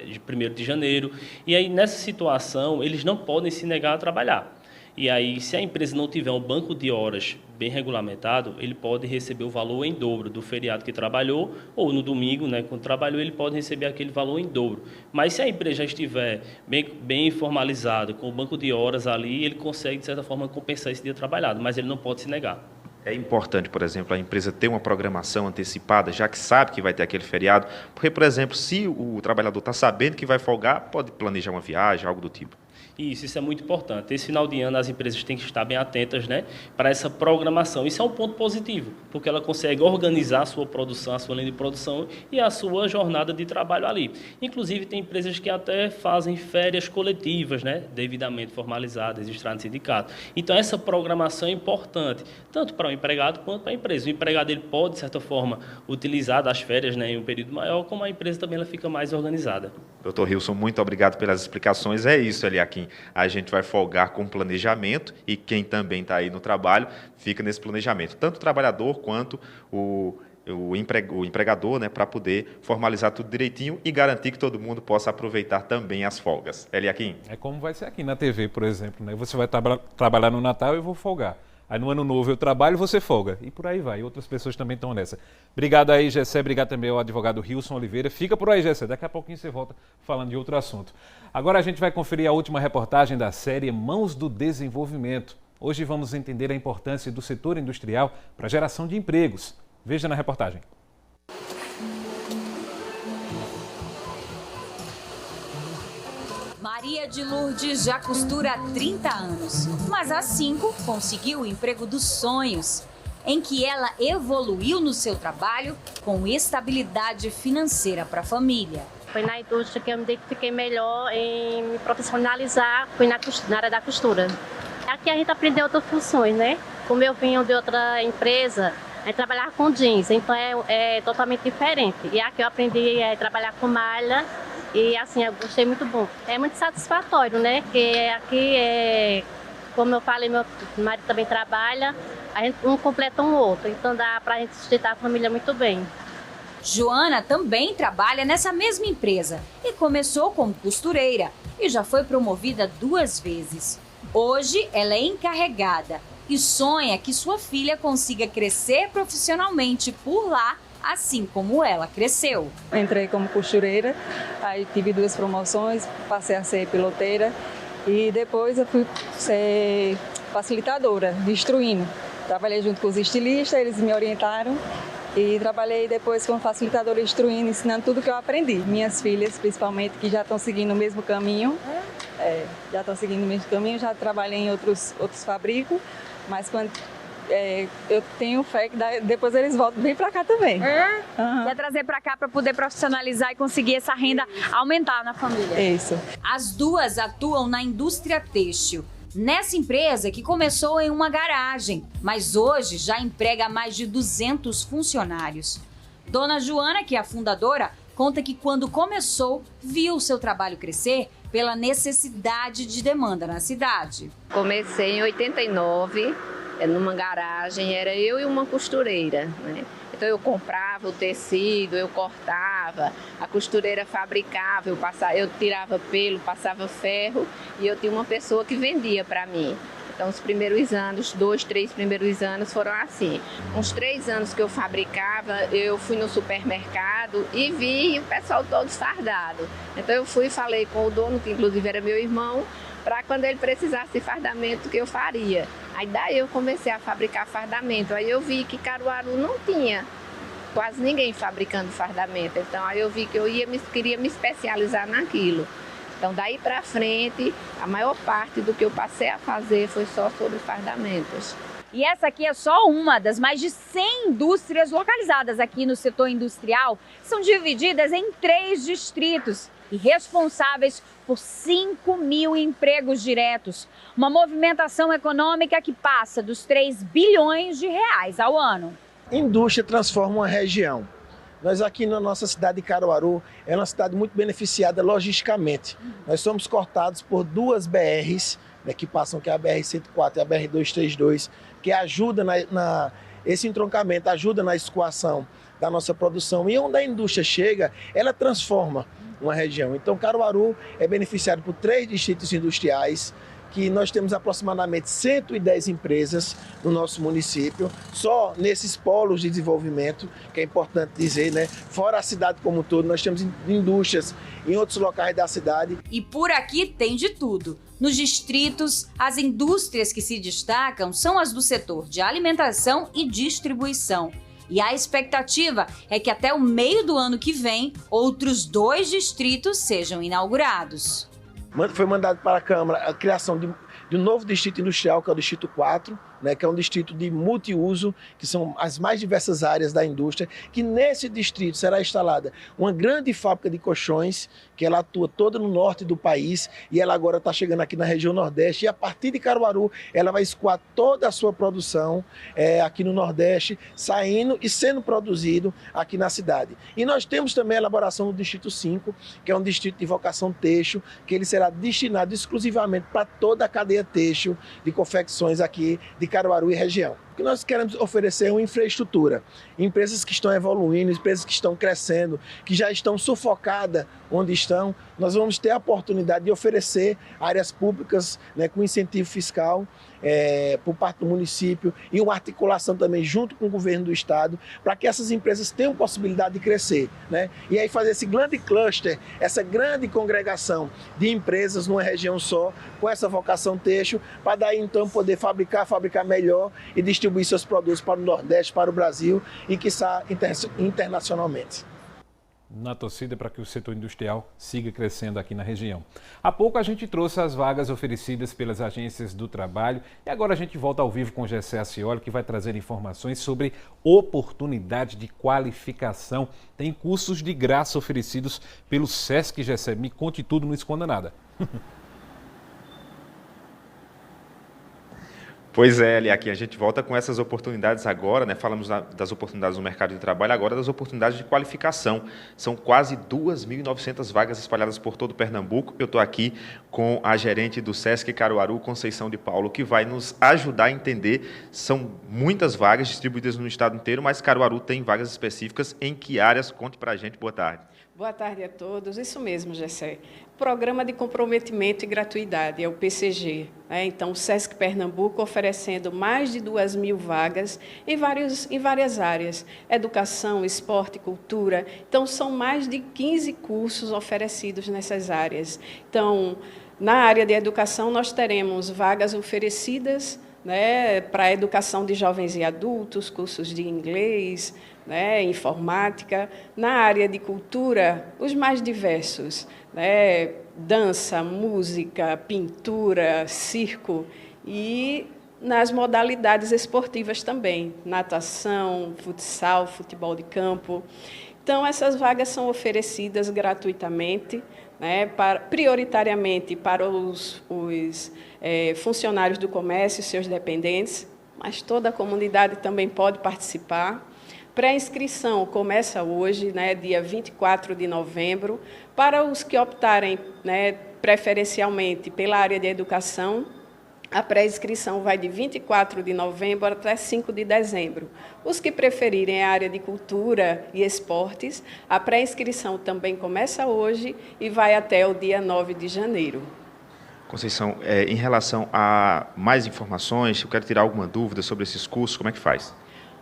de 1º de janeiro. E aí, nessa situação, eles não podem se negar a trabalhar. E aí, se a empresa não tiver um banco de horas bem regulamentado, ele pode receber o valor em dobro do feriado que trabalhou, ou no domingo, né, quando trabalhou, ele pode receber aquele valor em dobro. Mas se a empresa já estiver bem formalizada, com o banco de horas ali, ele consegue, de certa forma, compensar esse dia trabalhado, mas ele não pode se negar. É importante, por exemplo, a empresa ter uma programação antecipada, já que sabe que vai ter aquele feriado, porque, por exemplo, se o trabalhador está sabendo que vai folgar, pode planejar uma viagem, algo do tipo. Isso é muito importante. Esse final de ano as empresas têm que estar bem atentas, né, para essa programação. Isso é um ponto positivo, porque ela consegue organizar a sua produção, a sua linha de produção e a sua jornada de trabalho ali. Inclusive, tem empresas que até fazem férias coletivas, né, devidamente formalizadas, registradas no sindicato. Então, essa programação é importante, tanto para o empregado quanto para a empresa. O empregado ele pode, de certa forma, utilizar das férias, né, em um período maior, como a empresa também ela fica mais organizada. Doutor Hilson, muito obrigado pelas explicações. É isso, Eliakim. A gente vai folgar com planejamento e quem também está aí no trabalho fica nesse planejamento. Tanto o trabalhador quanto o empregador, né, para poder formalizar tudo direitinho e garantir que todo mundo possa aproveitar também as folgas. Eliakim? É como vai ser aqui na TV, por exemplo, né? Você vai trabalhar no Natal e eu vou folgar. Aí no Ano Novo eu trabalho e você folga. E por aí vai. Outras pessoas também estão nessa. Obrigado aí, Gessé. Obrigado também ao advogado Hilson Oliveira. Fica por aí, Gessé. Daqui a pouquinho você volta falando de outro assunto. Agora a gente vai conferir a última reportagem da série Mãos do Desenvolvimento. Hoje vamos entender a importância do setor industrial para a geração de empregos. Veja na reportagem. Maria de Lourdes já costura há 30 anos, mas há 5 conseguiu o emprego dos sonhos, em que ela evoluiu no seu trabalho com estabilidade financeira para a família. Foi na indústria que eu me identifiquei melhor em me profissionalizar, foi na área da costura. Aqui a gente aprendeu outras funções, né? Como eu vim de outra empresa, a gente trabalhava com jeans, então é totalmente diferente. E aqui eu aprendi a trabalhar com malha. E assim, eu gostei muito bom. É muito satisfatório, né? Porque aqui, como eu falei, meu marido também trabalha, a gente um completa um outro. Então dá pra gente sustentar a família muito bem. Joana também trabalha nessa mesma empresa e começou como costureira e já foi promovida 2 vezes. Hoje ela é encarregada e sonha que sua filha consiga crescer profissionalmente por lá, assim como ela cresceu. Entrei como costureira, aí tive 2 promoções, passei a ser piloteira e depois eu fui ser facilitadora, instruindo. Trabalhei junto com os estilistas, eles me orientaram e trabalhei depois como facilitadora instruindo, ensinando tudo que eu aprendi. Minhas filhas, principalmente, que já estão seguindo o mesmo caminho, já trabalhei em outros fabricos, mas quando eu tenho fé que depois eles voltam bem para cá também. Quer trazer para cá para poder profissionalizar e conseguir essa renda aumentar na família. Isso. As duas atuam na indústria têxtil. Nessa empresa que começou em uma garagem, mas hoje já emprega mais de 200 funcionários. Dona Joana, que é a fundadora, conta que quando começou, viu seu trabalho crescer pela necessidade de demanda na cidade. Comecei em 89, numa garagem, era eu e uma costureira, né? Então eu comprava o tecido, eu cortava, a costureira fabricava, eu tirava pelo, passava ferro e eu tinha uma pessoa que vendia para mim. Então os primeiros anos, 2, 3 primeiros anos foram assim. Uns 3 anos que eu fabricava, eu fui no supermercado e vi o pessoal todo fardado. Então eu fui e falei com o dono, que inclusive era meu irmão, para quando ele precisasse de fardamento que eu faria. Aí daí eu comecei a fabricar fardamento. Aí eu vi que Caruaru não tinha quase ninguém fabricando fardamento. Então aí eu vi que eu queria me especializar naquilo. Então daí para frente, a maior parte do que eu passei a fazer foi só sobre fardamentos. E essa aqui é só uma das mais de 100 indústrias localizadas aqui no setor industrial. São divididas em 3 distritos e responsáveis por 5 mil empregos diretos. Uma movimentação econômica que passa dos 3 bilhões de reais ao ano. Indústria transforma uma região. Nós aqui na nossa cidade de Caruaru, é uma cidade muito beneficiada logisticamente. Nós somos cortados por 2 BRs, né, que passam, que é a BR-104 e a BR-232, que ajuda esse entroncamento, ajuda na escoação da nossa produção. E onde a indústria chega, ela transforma uma região. Então Caruaru é beneficiado por 3 distritos industriais, que nós temos aproximadamente 110 empresas no nosso município, só nesses polos de desenvolvimento, que é importante dizer, né? Fora a cidade como um todo, nós temos indústrias em outros locais da cidade. E por aqui tem de tudo. Nos distritos, as indústrias que se destacam são as do setor de alimentação e distribuição. E a expectativa é que até o meio do ano que vem, outros 2 distritos sejam inaugurados. foi mandado para a Câmara a criação de um novo distrito industrial, que é o Distrito 4, né, que é um distrito de multiuso, que são as mais diversas áreas da indústria, que nesse distrito será instalada uma grande fábrica de colchões, que ela atua toda no norte do país, e ela agora está chegando aqui na região Nordeste, e a partir de Caruaru, ela vai escoar toda a sua produção aqui no Nordeste, saindo e sendo produzido aqui na cidade. E nós temos também a elaboração do Distrito 5, que é um distrito de vocação têxtil, que ele será destinado exclusivamente para toda a cadeia têxtil de confecções aqui de Caruaru e região. O que nós queremos oferecer é uma infraestrutura. Empresas que estão evoluindo, empresas que estão crescendo, que já estão sufocadas onde estão, nós vamos ter a oportunidade de oferecer áreas públicas, né, com incentivo fiscal por parte do município e uma articulação também junto com o governo do estado para que essas empresas tenham possibilidade de crescer, né? E aí fazer esse grande cluster, essa grande congregação de empresas numa região só, com essa vocação têxtil, para daí então poder fabricar melhor e distribuir seus produtos para o Nordeste, para o Brasil e quiçá internacionalmente. Na torcida para que o setor industrial siga crescendo aqui na região. Há pouco a gente trouxe as vagas oferecidas pelas agências do trabalho e agora a gente volta ao vivo com o Gessé Acioli, que vai trazer informações sobre oportunidade de qualificação. Tem cursos de graça oferecidos pelo Sesc. Gessé, me conte tudo, não esconda nada. Pois é, Eli, aqui a gente volta com essas oportunidades agora, né? Falamos das oportunidades no mercado de trabalho, agora das oportunidades de qualificação. São quase 2.900 vagas espalhadas por todo Pernambuco. Eu estou aqui com a gerente do Sesc Caruaru, Conceição de Paulo, que vai nos ajudar a entender. São muitas vagas distribuídas no estado inteiro, mas Caruaru tem vagas específicas. Em que áreas? Conte para a gente. Boa tarde. Boa tarde a todos. Isso mesmo, Gessé. Programa de Comprometimento e Gratuidade, é o PCG. Então, o Sesc Pernambuco oferecendo mais de 2.000 vagas em várias áreas. Educação, esporte, cultura. Então, são mais de 15 cursos oferecidos nessas áreas. Então, na área de educação, nós teremos vagas oferecidas, né, para a educação de jovens e adultos, cursos de inglês, né, informática. Na área de cultura, os mais diversos, né, dança, música, pintura, circo, e nas modalidades esportivas também, natação, futsal, futebol de campo. Então, essas vagas são oferecidas gratuitamente, né, prioritariamente para os funcionários do comércio e seus dependentes, mas toda a comunidade também pode participar. Pré-inscrição começa hoje, né, dia 24 de novembro. Para os que optarem, né, preferencialmente pela área de educação, a pré-inscrição vai de 24 de novembro até 5 de dezembro. Os que preferirem a área de cultura e esportes, a pré-inscrição também começa hoje e vai até o dia 9 de janeiro. Conceição, em relação a mais informações, se eu quero tirar alguma dúvida sobre esses cursos, como é que faz?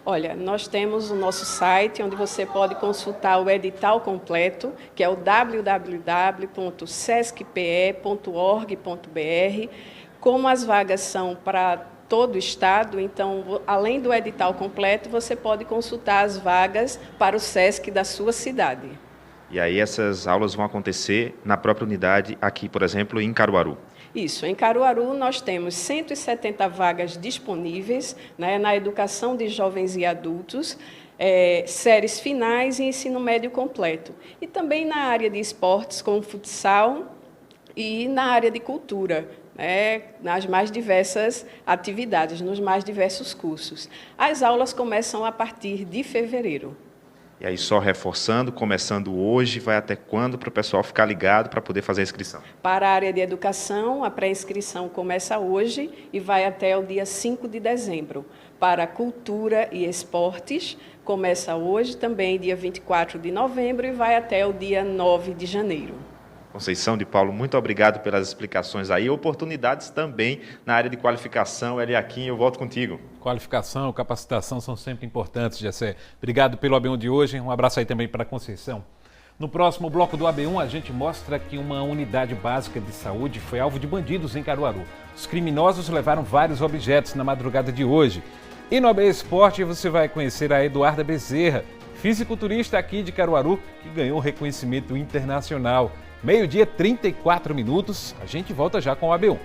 Olha, nós temos o nosso site, onde você pode consultar o edital completo, que é o www.sescpe.org.br. Como as vagas são para todo o estado, então, além do edital completo, você pode consultar as vagas para o Sesc da sua cidade. E aí essas aulas vão acontecer na própria unidade aqui, por exemplo, em Caruaru? Isso, em Caruaru nós temos 170 vagas disponíveis, né, na educação de jovens e adultos, séries finais e ensino médio completo. E também na área de esportes, como futsal, e na área de cultura, né, nas mais diversas atividades, nos mais diversos cursos. As aulas começam a partir de fevereiro. E aí, só reforçando, começando hoje, vai até quando para o pessoal ficar ligado para poder fazer a inscrição? Para a área de educação, a pré-inscrição começa hoje e vai até o dia 5 de dezembro. Para cultura e esportes, começa hoje, também dia 24 de novembro, e vai até o dia 9 de janeiro. Conceição de Paulo, muito obrigado pelas explicações aí. Oportunidades também na área de qualificação. Eliakim, eu volto contigo. Qualificação, capacitação são sempre importantes, Gessé. Obrigado pelo AB1 de hoje. Um abraço aí também para a Conceição. No próximo bloco do AB1, a gente mostra que uma unidade básica de saúde foi alvo de bandidos em Caruaru. Os criminosos levaram vários objetos na madrugada de hoje. E no AB Esporte você vai conhecer a Eduarda Bezerra, fisiculturista aqui de Caruaru, que ganhou reconhecimento internacional. Meio-dia, 34 minutos. A gente volta já com o AB1.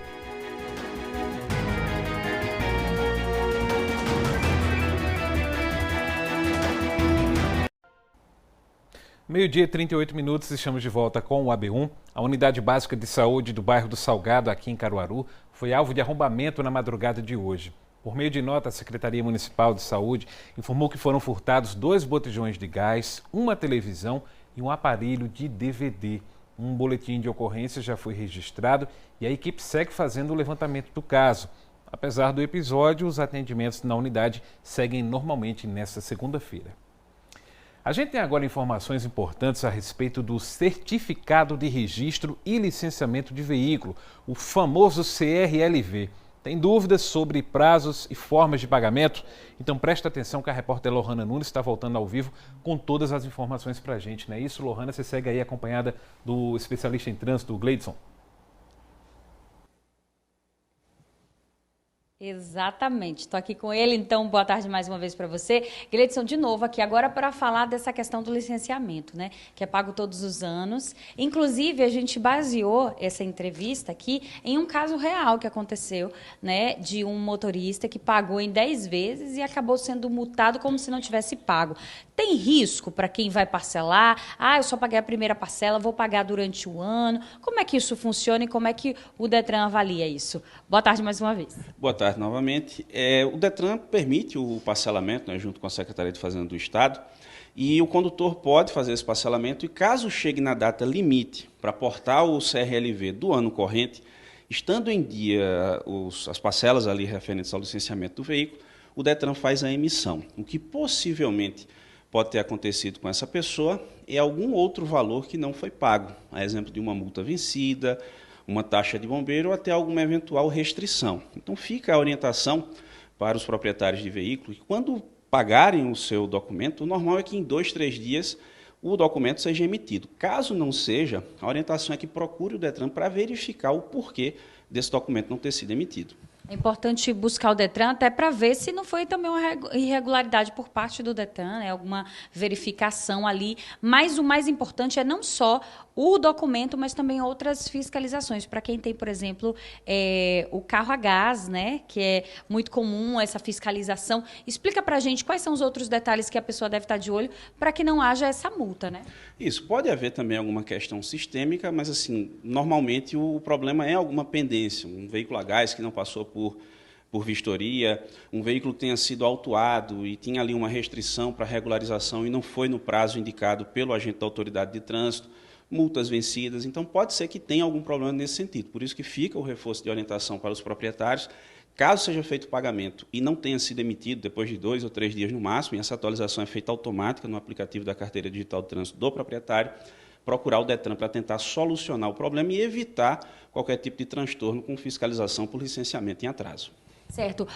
Meio-dia, 38 minutos, estamos de volta com o AB1. A Unidade Básica de Saúde do bairro do Salgado, aqui em Caruaru, foi alvo de arrombamento na madrugada de hoje. Por meio de nota, a Secretaria Municipal de Saúde informou que foram furtados 2 botijões de gás, uma televisão e um aparelho de DVD. Um boletim de ocorrência já foi registrado e a equipe segue fazendo o levantamento do caso. Apesar do episódio, os atendimentos na unidade seguem normalmente nesta segunda-feira. A gente tem agora informações importantes a respeito do Certificado de Registro e Licenciamento de Veículo, o famoso CRLV. Tem dúvidas sobre prazos e formas de pagamento? Então presta atenção que a repórter Lohana Nunes está voltando ao vivo com todas as informações para a gente, não é isso, Lohana? Você segue aí acompanhada do especialista em trânsito, Gleidson. Exatamente, estou aqui com ele, então boa tarde mais uma vez para você. Gleidson, de novo aqui agora para falar dessa questão do licenciamento, né, que é pago todos os anos. Inclusive, a gente baseou essa entrevista aqui em um caso real que aconteceu, né, de um motorista que pagou em 10 vezes e acabou sendo multado como se não tivesse pago. Tem risco para quem vai parcelar? Eu só paguei a primeira parcela, vou pagar durante o ano. Como é que isso funciona e como é que o Detran avalia isso? Boa tarde mais uma vez. Boa tarde novamente. O Detran permite o parcelamento, né, junto com a Secretaria de Fazenda do Estado, e o condutor pode fazer esse parcelamento e caso chegue na data limite para portar o CRLV do ano corrente, estando em dia as parcelas ali referentes ao licenciamento do veículo, o Detran faz a emissão. O que possivelmente pode ter acontecido com essa pessoa é algum outro valor que não foi pago, a exemplo de uma multa vencida, uma taxa de bombeiro ou até alguma eventual restrição. Então fica a orientação para os proprietários de veículos que quando pagarem o seu documento, o normal é que em 2, 3 dias o documento seja emitido. Caso não seja, a orientação é que procure o Detran para verificar o porquê desse documento não ter sido emitido. É importante buscar o Detran até para ver se não foi também uma irregularidade por parte do Detran, né? Alguma verificação ali. Mas o mais importante é não só o documento, mas também outras fiscalizações. Para quem tem, por exemplo, o carro a gás, né? Que é muito comum essa fiscalização. Explica para a gente quais são os outros detalhes que a pessoa deve estar de olho para que não haja essa multa, né? Isso, pode haver também alguma questão sistêmica, mas assim, normalmente o problema é alguma pendência. Um veículo a gás que não passou por vistoria, um veículo que tenha sido autuado e tinha ali uma restrição para regularização e não foi no prazo indicado pelo agente da autoridade de trânsito, multas vencidas. Então, pode ser que tenha algum problema nesse sentido. Por isso que fica o reforço de orientação para os proprietários. Caso seja feito o pagamento e não tenha sido emitido depois de 2 ou 3 dias no máximo, e essa atualização é feita automática no aplicativo da Carteira Digital de Trânsito do proprietário, procurar o Detran para tentar solucionar o problema e evitar qualquer tipo de transtorno com fiscalização por licenciamento em atraso. Certo.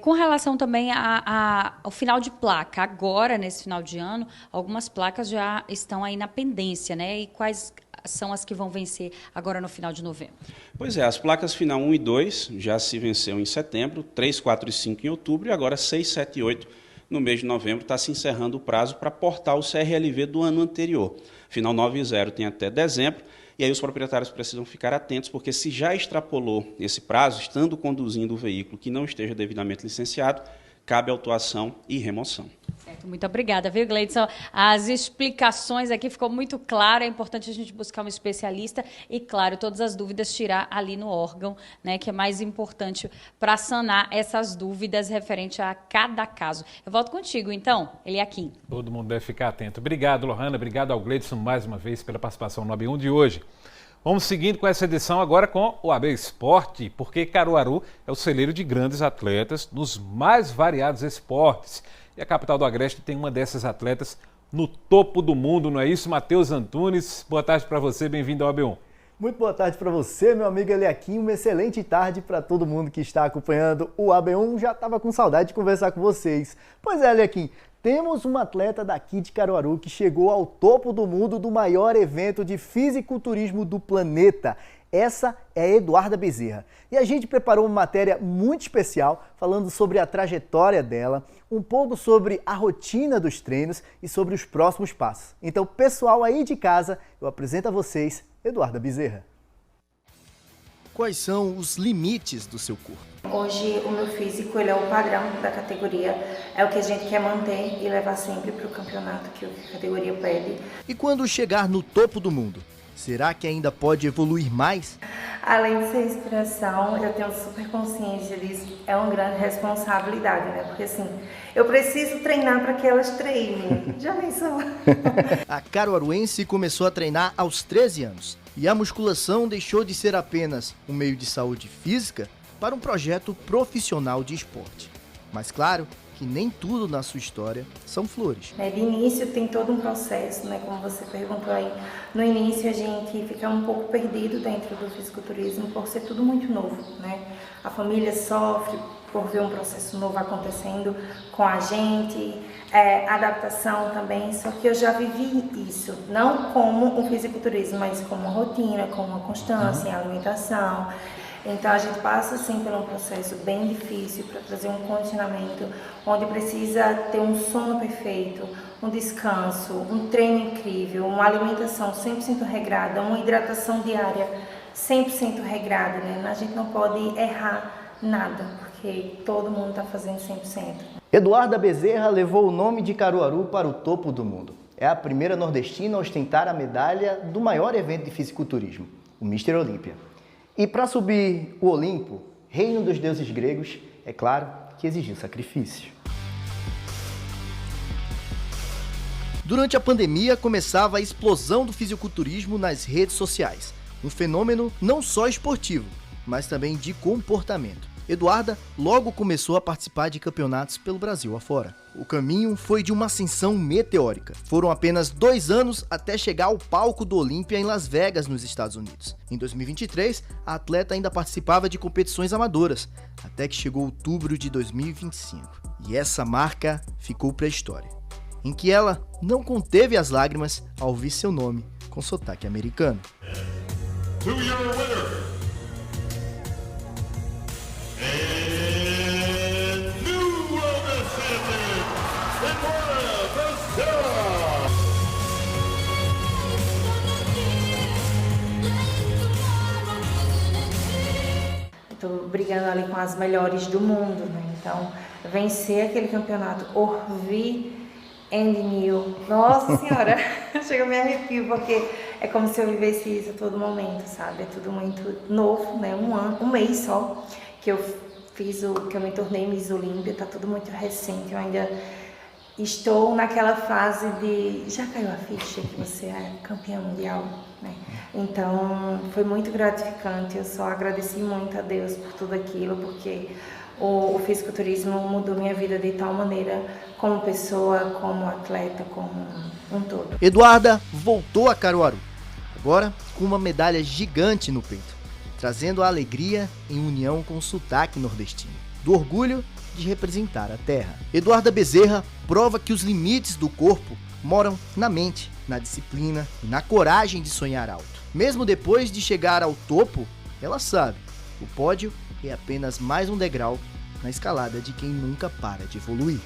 Com relação também ao final de placa, agora, nesse final de ano, algumas placas já estão aí na pendência, né? E quais são as que vão vencer agora no final de novembro? Pois é, as placas final 1 e 2 já se venceu em setembro, 3, 4 e 5 em outubro, e agora 6, 7 e 8 no mês de novembro está se encerrando o prazo para portar o CRLV do ano anterior. Final 9 e 0 tem até dezembro, e aí os proprietários precisam ficar atentos, porque se já extrapolou esse prazo, estando conduzindo o veículo que não esteja devidamente licenciado, cabe autuação e remoção. Certo, muito obrigada, viu, Gleidson? As explicações aqui ficou muito claro, é importante a gente buscar um especialista e, claro, todas as dúvidas tirar ali no órgão, né, que é mais importante para sanar essas dúvidas referente a cada caso. Eu volto contigo, então, Eliakim. Todo mundo deve ficar atento. Obrigado, Lohana, obrigado ao Gleidson mais uma vez pela participação no AB1 de hoje. Vamos seguindo com essa edição agora com o AB Esporte, porque Caruaru é o celeiro de grandes atletas nos mais variados esportes. E a capital do Agreste tem uma dessas atletas no topo do mundo, não é isso? Matheus Antunes, boa tarde para você, bem-vindo ao AB1. Muito boa tarde para você, meu amigo Eliakim, uma excelente tarde para todo mundo que está acompanhando o AB1. Já estava com saudade de conversar com vocês. Pois é, Eliakim, temos uma atleta daqui de Caruaru que chegou ao topo do mundo do maior evento de fisiculturismo do planeta. Essa é a Eduarda Bezerra. E a gente preparou uma matéria muito especial falando sobre a trajetória dela, um pouco sobre a rotina dos treinos e sobre os próximos passos. Então, pessoal aí de casa, eu apresento a vocês Eduarda Bezerra. Quais são os limites do seu corpo? Hoje o meu físico ele é o padrão da categoria, é o que a gente quer manter e levar sempre para o campeonato que a categoria pede. E quando chegar no topo do mundo, será que ainda pode evoluir mais? Além de ser inspiração, eu tenho super consciência disso, é uma grande responsabilidade, né? Porque assim, eu preciso treinar para que elas treinem, já pensou? A caruaruense começou a treinar aos 13 anos e a musculação deixou de ser apenas um meio de saúde física para um projeto profissional de esporte. Mas claro que nem tudo na sua história são flores. De início tem todo um processo, né? Como você perguntou aí. No início a gente fica um pouco perdido dentro do fisiculturismo por ser tudo muito novo, né? A família sofre por ver um processo novo acontecendo com a gente, adaptação também, só que eu já vivi isso, não como um fisiculturismo, mas como uma rotina, como uma constância em alimentação. Então a gente passa assim por um processo bem difícil para trazer um condicionamento onde precisa ter um sono perfeito, um descanso, um treino incrível, uma alimentação 100% regrada, uma hidratação diária 100% regrada, né? A gente não pode errar nada, porque todo mundo está fazendo 100%. Eduarda Bezerra levou o nome de Caruaru para o topo do mundo. É a primeira nordestina a ostentar a medalha do maior evento de fisiculturismo, o Mr. Olímpia. E para subir o Olimpo, reino dos deuses gregos, é claro que exigiu sacrifício. Durante a pandemia, começava a explosão do fisiculturismo nas redes sociais. Um fenômeno não só esportivo, mas também de comportamento. Eduarda logo começou a participar de campeonatos pelo Brasil afora. O caminho foi de uma ascensão meteórica. Foram apenas 2 anos até chegar ao palco do Olímpia em Las Vegas, nos Estados Unidos. Em 2023, a atleta ainda participava de competições amadoras, até que chegou outubro de 2025. E essa marca ficou para a história, em que ela não conteve as lágrimas ao ouvir seu nome com sotaque americano. To your winner. Estou brigando ali com as melhores do mundo, né? Então, vencer aquele campeonato, ouvir Andy Neal, nossa senhora, chega a me arrepio, porque é como se eu vivesse isso a todo momento, sabe? É tudo muito novo, né? Um mês só que eu me tornei Miss Olímpia, tá tudo muito recente, eu ainda estou naquela fase de, já caiu a ficha que você é campeã mundial, né? Então, foi muito gratificante, eu só agradeci muito a Deus por tudo aquilo, porque o fisiculturismo mudou minha vida de tal maneira, como pessoa, como atleta, como um todo. Eduarda voltou a Caruaru, agora com uma medalha gigante no peito, trazendo a alegria em união com o sotaque nordestino, do orgulho de representar a terra. Eduarda Bezerra prova que os limites do corpo moram na mente, na disciplina e na coragem de sonhar alto. Mesmo depois de chegar ao topo, ela sabe, o pódio é apenas mais um degrau na escalada de quem nunca para de evoluir.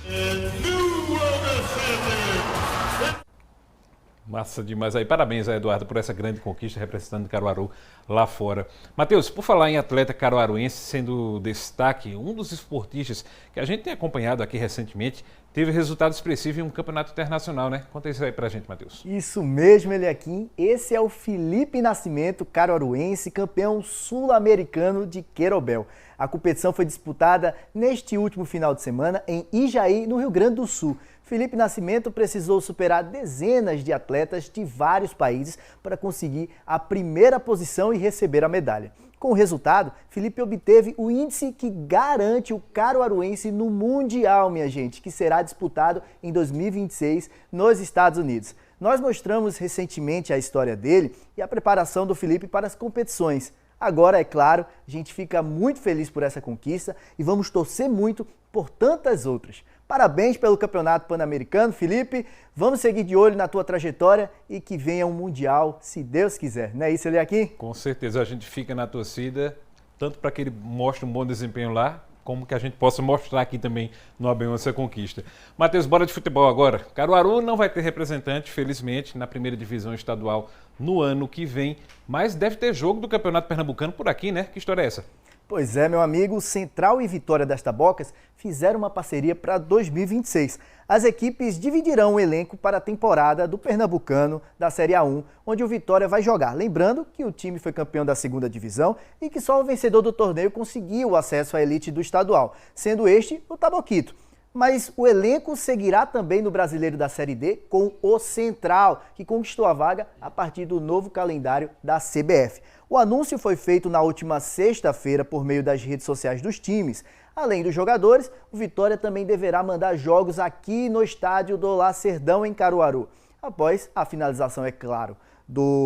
Massa demais aí. Parabéns a Eduarda por essa grande conquista representando Caruaru lá fora. Matheus, por falar em atleta caruaruense sendo destaque, um dos esportistas que a gente tem acompanhado aqui recentemente teve resultado expressivo em um campeonato internacional, né? Conta isso aí pra gente, Matheus. Isso mesmo, Eliakim. Esse é o Felipe Nascimento, caruaruense, campeão sul-americano de querobel. A competição foi disputada neste último final de semana em Ijaí, no Rio Grande do Sul. Felipe Nascimento precisou superar dezenas de atletas de vários países para conseguir a primeira posição e receber a medalha. Com o resultado, Felipe obteve o índice que garante o caruaruense no Mundial, minha gente, que será disputado em 2026 nos Estados Unidos. Nós mostramos recentemente a história dele e a preparação do Felipe para as competições. Agora, é claro, a gente fica muito feliz por essa conquista e vamos torcer muito por tantas outras. Parabéns pelo Campeonato Pan-Americano, Felipe. Vamos seguir de olho na tua trajetória e que venha um Mundial, se Deus quiser. Não é isso, Eliakim? Com certeza, a gente fica na torcida, tanto para que ele mostre um bom desempenho lá, como que a gente possa mostrar aqui também no AB1 essa conquista. Matheus, bora de futebol agora. Caruaru não vai ter representante, felizmente, na primeira divisão estadual no ano que vem, mas deve ter jogo do Campeonato Pernambucano por aqui, né? Que história é essa? Pois é, meu amigo, Central e Vitória das Tabocas fizeram uma parceria para 2026. As equipes dividirão o elenco para a temporada do Pernambucano da Série A1, onde o Vitória vai jogar. Lembrando que o time foi campeão da segunda divisão e que só o vencedor do torneio conseguiu o acesso à elite do estadual, sendo este o Taboquito. Mas o elenco seguirá também no Brasileiro da Série D com o Central, que conquistou a vaga a partir do novo calendário da CBF. O anúncio foi feito na última sexta-feira por meio das redes sociais dos times. Além dos jogadores, o Vitória também deverá mandar jogos aqui no estádio do Lacerdão, em Caruaru. Após a finalização, é claro,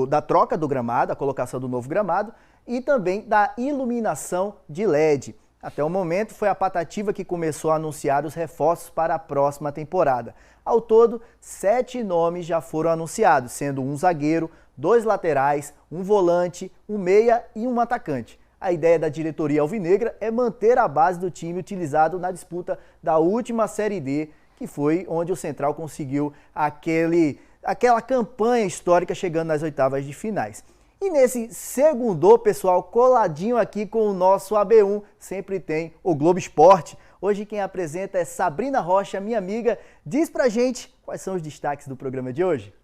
da troca do gramado, a colocação do novo gramado e também da iluminação de LED. Até o momento, foi a Patativa que começou a anunciar os reforços para a próxima temporada. Ao todo, 7 nomes já foram anunciados, sendo um zagueiro, 2 laterais, um volante, um meia e um atacante. A ideia da diretoria alvinegra é manter a base do time utilizado na disputa da última Série D, que foi onde o Central conseguiu aquela campanha histórica chegando nas oitavas de finais. E nesse segundo, pessoal, coladinho aqui com o nosso AB1, sempre tem o Globo Esporte. Hoje quem apresenta é Sabrina Rocha, minha amiga. Diz pra gente quais são os destaques do programa de hoje.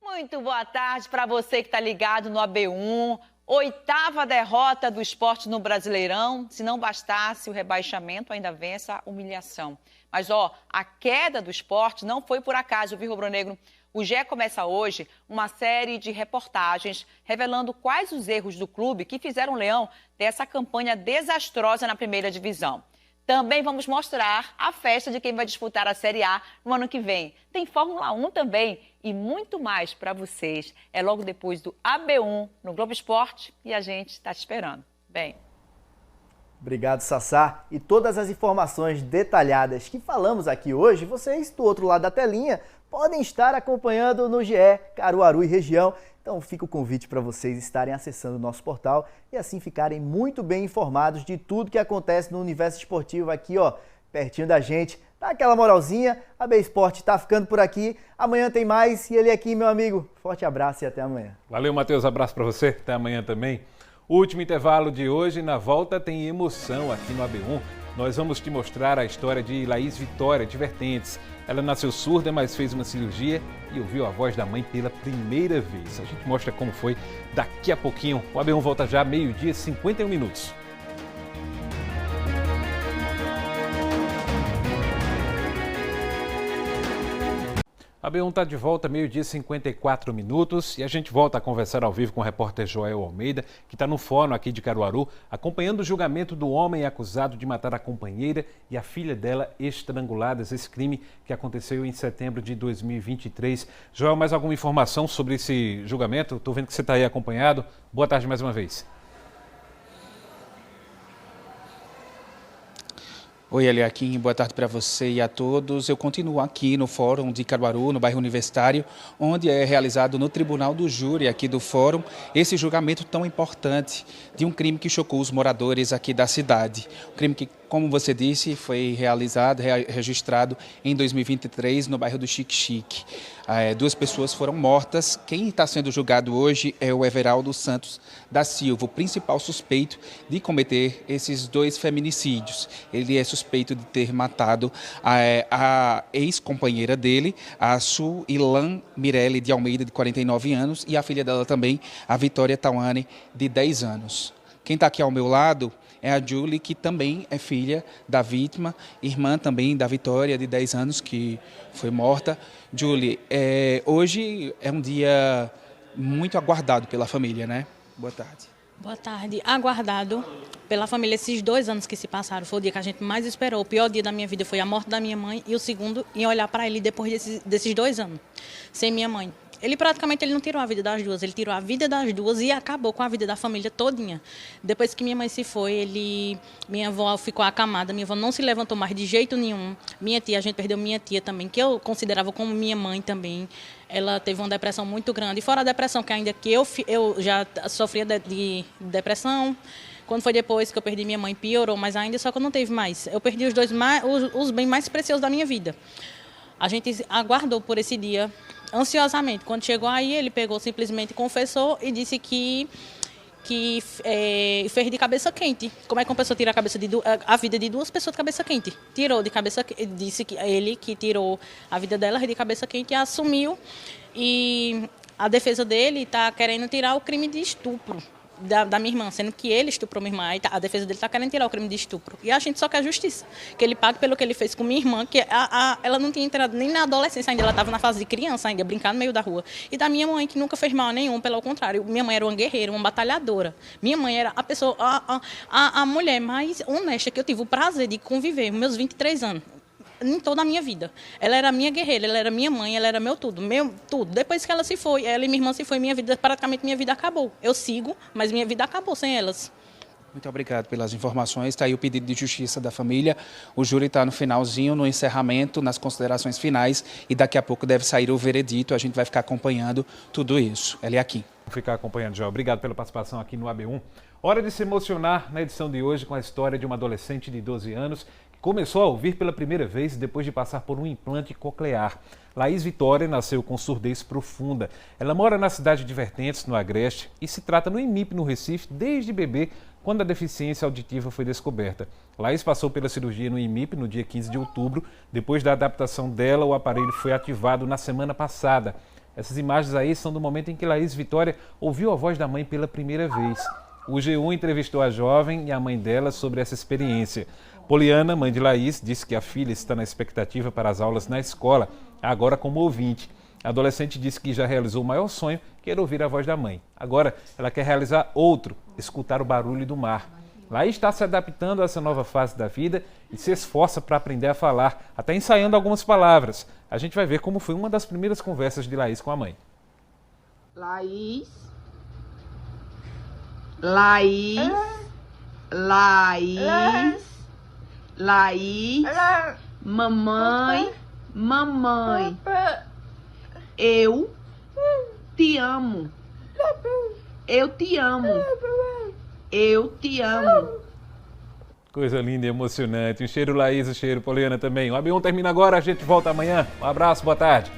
Muito boa tarde para você que está ligado no AB1. 8ª derrota do esporte no Brasileirão. Se não bastasse o rebaixamento, ainda vem essa humilhação. Mas, a queda do esporte não foi por acaso, viu, rubro-negro? O GE começa hoje uma série de reportagens revelando quais os erros do clube que fizeram o Leão ter essa campanha desastrosa na primeira divisão. Também vamos mostrar a festa de quem vai disputar a Série A no ano que vem. Tem Fórmula 1 também e muito mais para vocês. É logo depois do AB1 no Globo Esporte e a gente está te esperando. Bem. Obrigado, Sassá. E todas as informações detalhadas que falamos aqui hoje, vocês do outro lado da telinha podem estar acompanhando no GE Caruaru e região. Então fica o convite para vocês estarem acessando o nosso portal e assim ficarem muito bem informados de tudo que acontece no universo esportivo aqui, pertinho da gente. Dá aquela moralzinha, a AB Esporte está ficando por aqui. Amanhã tem mais e ele aqui, meu amigo. Forte abraço e até amanhã. Valeu, Matheus. Abraço para você. Até amanhã também. O último intervalo de hoje, na volta, tem emoção aqui no AB1. Nós vamos te mostrar a história de Laís Vitória, de Vertentes. Ela nasceu surda, mas fez uma cirurgia e ouviu a voz da mãe pela primeira vez. A gente mostra como foi daqui a pouquinho. O AB1 volta já, 12h51. A AB1 está de volta, 12h54 e a gente volta a conversar ao vivo com o repórter Joel Almeida, que está no fórum aqui de Caruaru, acompanhando o julgamento do homem acusado de matar a companheira e a filha dela estranguladas, esse crime que aconteceu em setembro de 2023. Joel, mais alguma informação sobre esse julgamento? Estou vendo que você está aí acompanhado. Boa tarde mais uma vez. Oi, Eliakim, boa tarde para você e a todos. Eu continuo aqui no Fórum de Caruaru, no bairro Universitário, onde é realizado no Tribunal do Júri aqui do Fórum esse julgamento tão importante de um crime que chocou os moradores aqui da cidade. Um crime que, como você disse, foi registrado em 2023 no bairro do Xique-Xique. 2 pessoas foram mortas. Quem está sendo julgado hoje é o Everaldo Santos da Silva, o principal suspeito de cometer esses 2 feminicídios. Ele é suspeito de ter matado a ex-companheira dele, a Suilan Mirelle de Almeida, de 49 anos, e a filha dela também, a Vitória Tawane, de 10 anos. Quem está aqui ao meu lado é a Julie, que também é filha da vítima, irmã também da Vitória, de 10 anos, que foi morta. Julie, hoje é um dia muito aguardado pela família, né? Boa tarde. Boa tarde. Aguardado pela família esses 2 anos que se passaram. Foi o dia que a gente mais esperou. O pior dia da minha vida foi a morte da minha mãe e o segundo em olhar para ele depois desses 2 anos, sem minha mãe. Ele praticamente não tirou a vida das duas, ele tirou a vida das duas e acabou com a vida da família todinha. Depois que minha mãe se foi, minha avó ficou acamada, minha avó não se levantou mais de jeito nenhum. Minha tia, a gente perdeu minha tia também, que eu considerava como minha mãe também. Ela teve uma depressão muito grande, fora a depressão que ainda que eu já sofria de depressão. Quando foi depois que eu perdi minha mãe, piorou, mas ainda só que eu não teve mais. Eu perdi os bens mais preciosos da minha vida. A gente aguardou por esse dia ansiosamente. Quando chegou aí, ele pegou, simplesmente confessou e disse que fez de cabeça quente. Como é que uma pessoa tira a vida de duas pessoas de cabeça quente? Tirou de cabeça quente, disse que ele que tirou a vida dela de cabeça quente e assumiu. E a defesa dele está querendo tirar o crime de estupro da minha irmã, sendo que ele estuprou minha irmã. A defesa dele está querendo tirar o crime de estupro. E a gente só quer justiça. Que ele pague pelo que ele fez com minha irmã, que ela não tinha entrado nem na adolescência ainda, ela estava na fase de criança ainda, brincar no meio da rua. E da minha mãe, que nunca fez mal nenhum, pelo contrário. Minha mãe era uma guerreira, uma batalhadora. Minha mãe era a pessoa, a mulher mais honesta que eu tive o prazer de conviver, meus 23 anos. Em toda a minha vida. Ela era minha guerreira, ela era minha mãe, ela era meu tudo. Depois que ela se foi, ela e minha irmã se foi, praticamente minha vida acabou. Eu sigo, mas minha vida acabou sem elas. Muito obrigado pelas informações. Está aí o pedido de justiça da família. O júri está no finalzinho, no encerramento, nas considerações finais, e daqui a pouco deve sair o veredito. A gente vai ficar acompanhando tudo isso. Ela é aqui. Vou ficar acompanhando, João. Obrigado pela participação aqui no AB1. Hora de se emocionar na edição de hoje com a história de uma adolescente de 12 anos que começou a ouvir pela primeira vez depois de passar por um implante coclear. Laís Vitória nasceu com surdez profunda. Ela mora na cidade de Vertentes, no Agreste, e se trata no IMIP, no Recife, desde bebê, quando a deficiência auditiva foi descoberta. Laís passou pela cirurgia no IMIP no dia 15 de outubro. Depois da adaptação dela, o aparelho foi ativado na semana passada. Essas imagens aí são do momento em que Laís Vitória ouviu a voz da mãe pela primeira vez. O G1 entrevistou a jovem e a mãe dela sobre essa experiência. Poliana, mãe de Laís, disse que a filha está na expectativa para as aulas na escola, agora como ouvinte. A adolescente disse que já realizou o maior sonho, que era ouvir a voz da mãe. Agora, ela quer realizar outro, escutar o barulho do mar. Laís está se adaptando a essa nova fase da vida e se esforça para aprender a falar, até ensaiando algumas palavras. A gente vai ver como foi uma das primeiras conversas de Laís com a mãe. Laís. Laís. Laís. Laís. Mamãe. Mamãe. Eu te amo. Eu te amo. Eu te amo. Coisa linda e emocionante. Um cheiro, Laís, um cheiro, Poliana também. O AB1 termina agora, a gente volta amanhã. Um abraço, boa tarde.